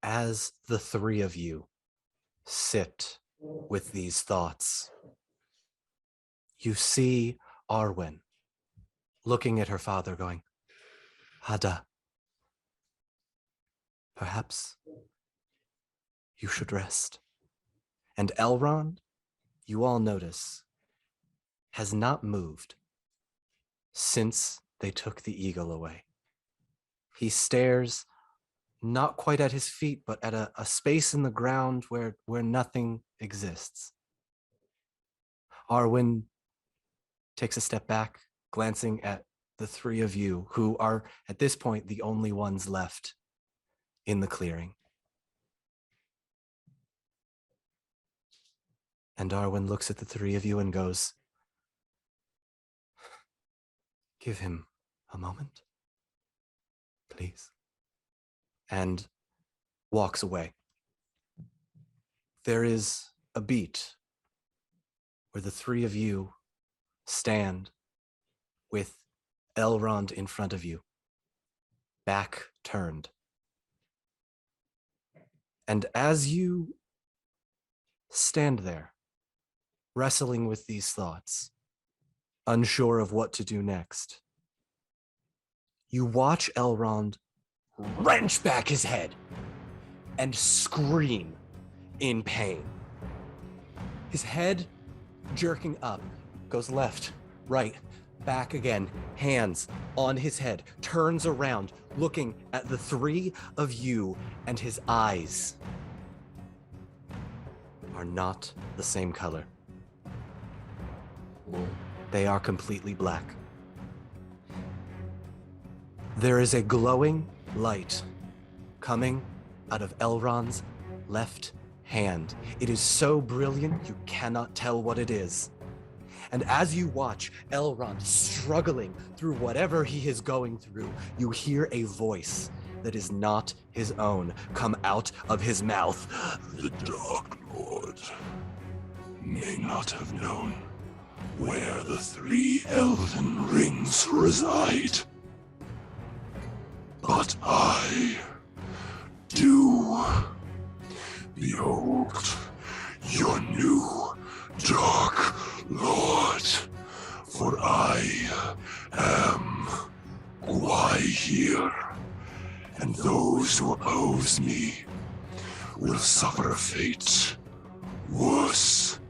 As the 3 of you sit with these thoughts, you see Arwen looking at her father going, Hada, perhaps you should rest. And Elrond, you all notice, has not moved since they took the eagle away. He stares not quite at his feet, but at a space in the ground where nothing exists. Arwen takes a step back, glancing at the 3 of you, who are at this point the only ones left in the clearing. And Arwen looks at the 3 of you and goes, give him a moment, please. And walks away. There is a beat where the 3 of you stand with Elrond in front of you, back turned. And as you stand there, wrestling with these thoughts, unsure of what to do next, you watch Elrond wrench back his head and scream in pain. His head jerking up, goes left, right, back again, hands on his head, turns around, looking at the three of you, and his eyes are not the same color. They are completely black. There is a glowing light coming out of Elrond's left hand. It is so brilliant you cannot tell what it is. And as you watch Elrond struggling through whatever he is going through, you hear a voice that is not his own come out of his mouth. The Dark Lord may not have known where the 3 Elven Rings reside, but I do. Behold, your new Dark Lord, for I am why here, and those who oppose me will suffer a fate worse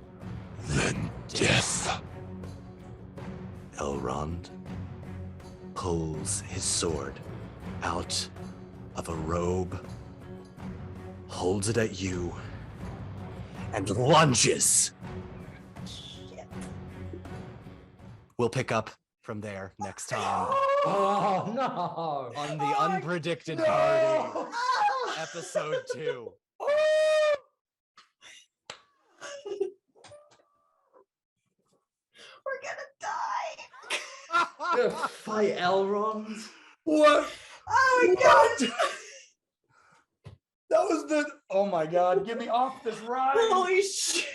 than death. Elrond pulls his sword out of a robe, holds it at you, and lunges. We'll pick up from there next time Oh no! on the Unpredicted Party, episode 2. We're gonna die. Gonna fight Elrond. What? Oh my god. That was the. Oh my God! Get me off this ride. Holy shit.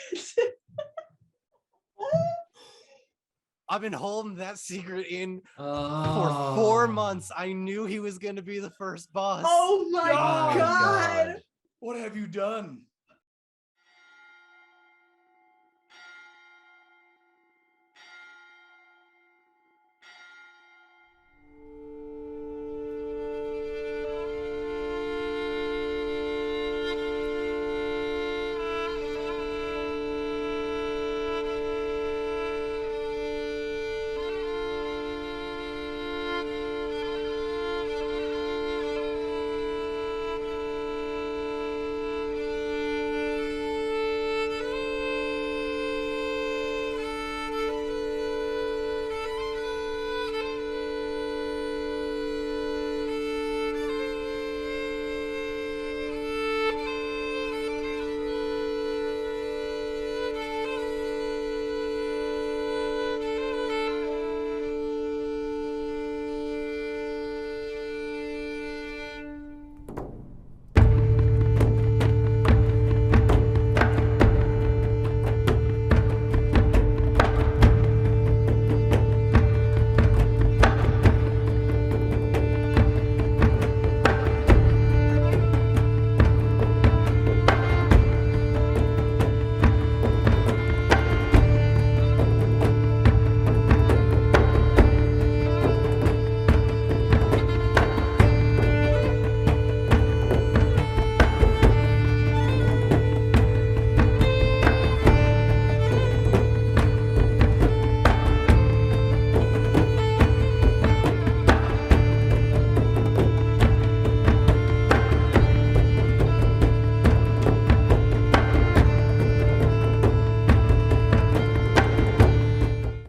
I've been holding that secret in Oh. for 4 months. I knew he was going to be the first boss. Oh my God. god. What have you done?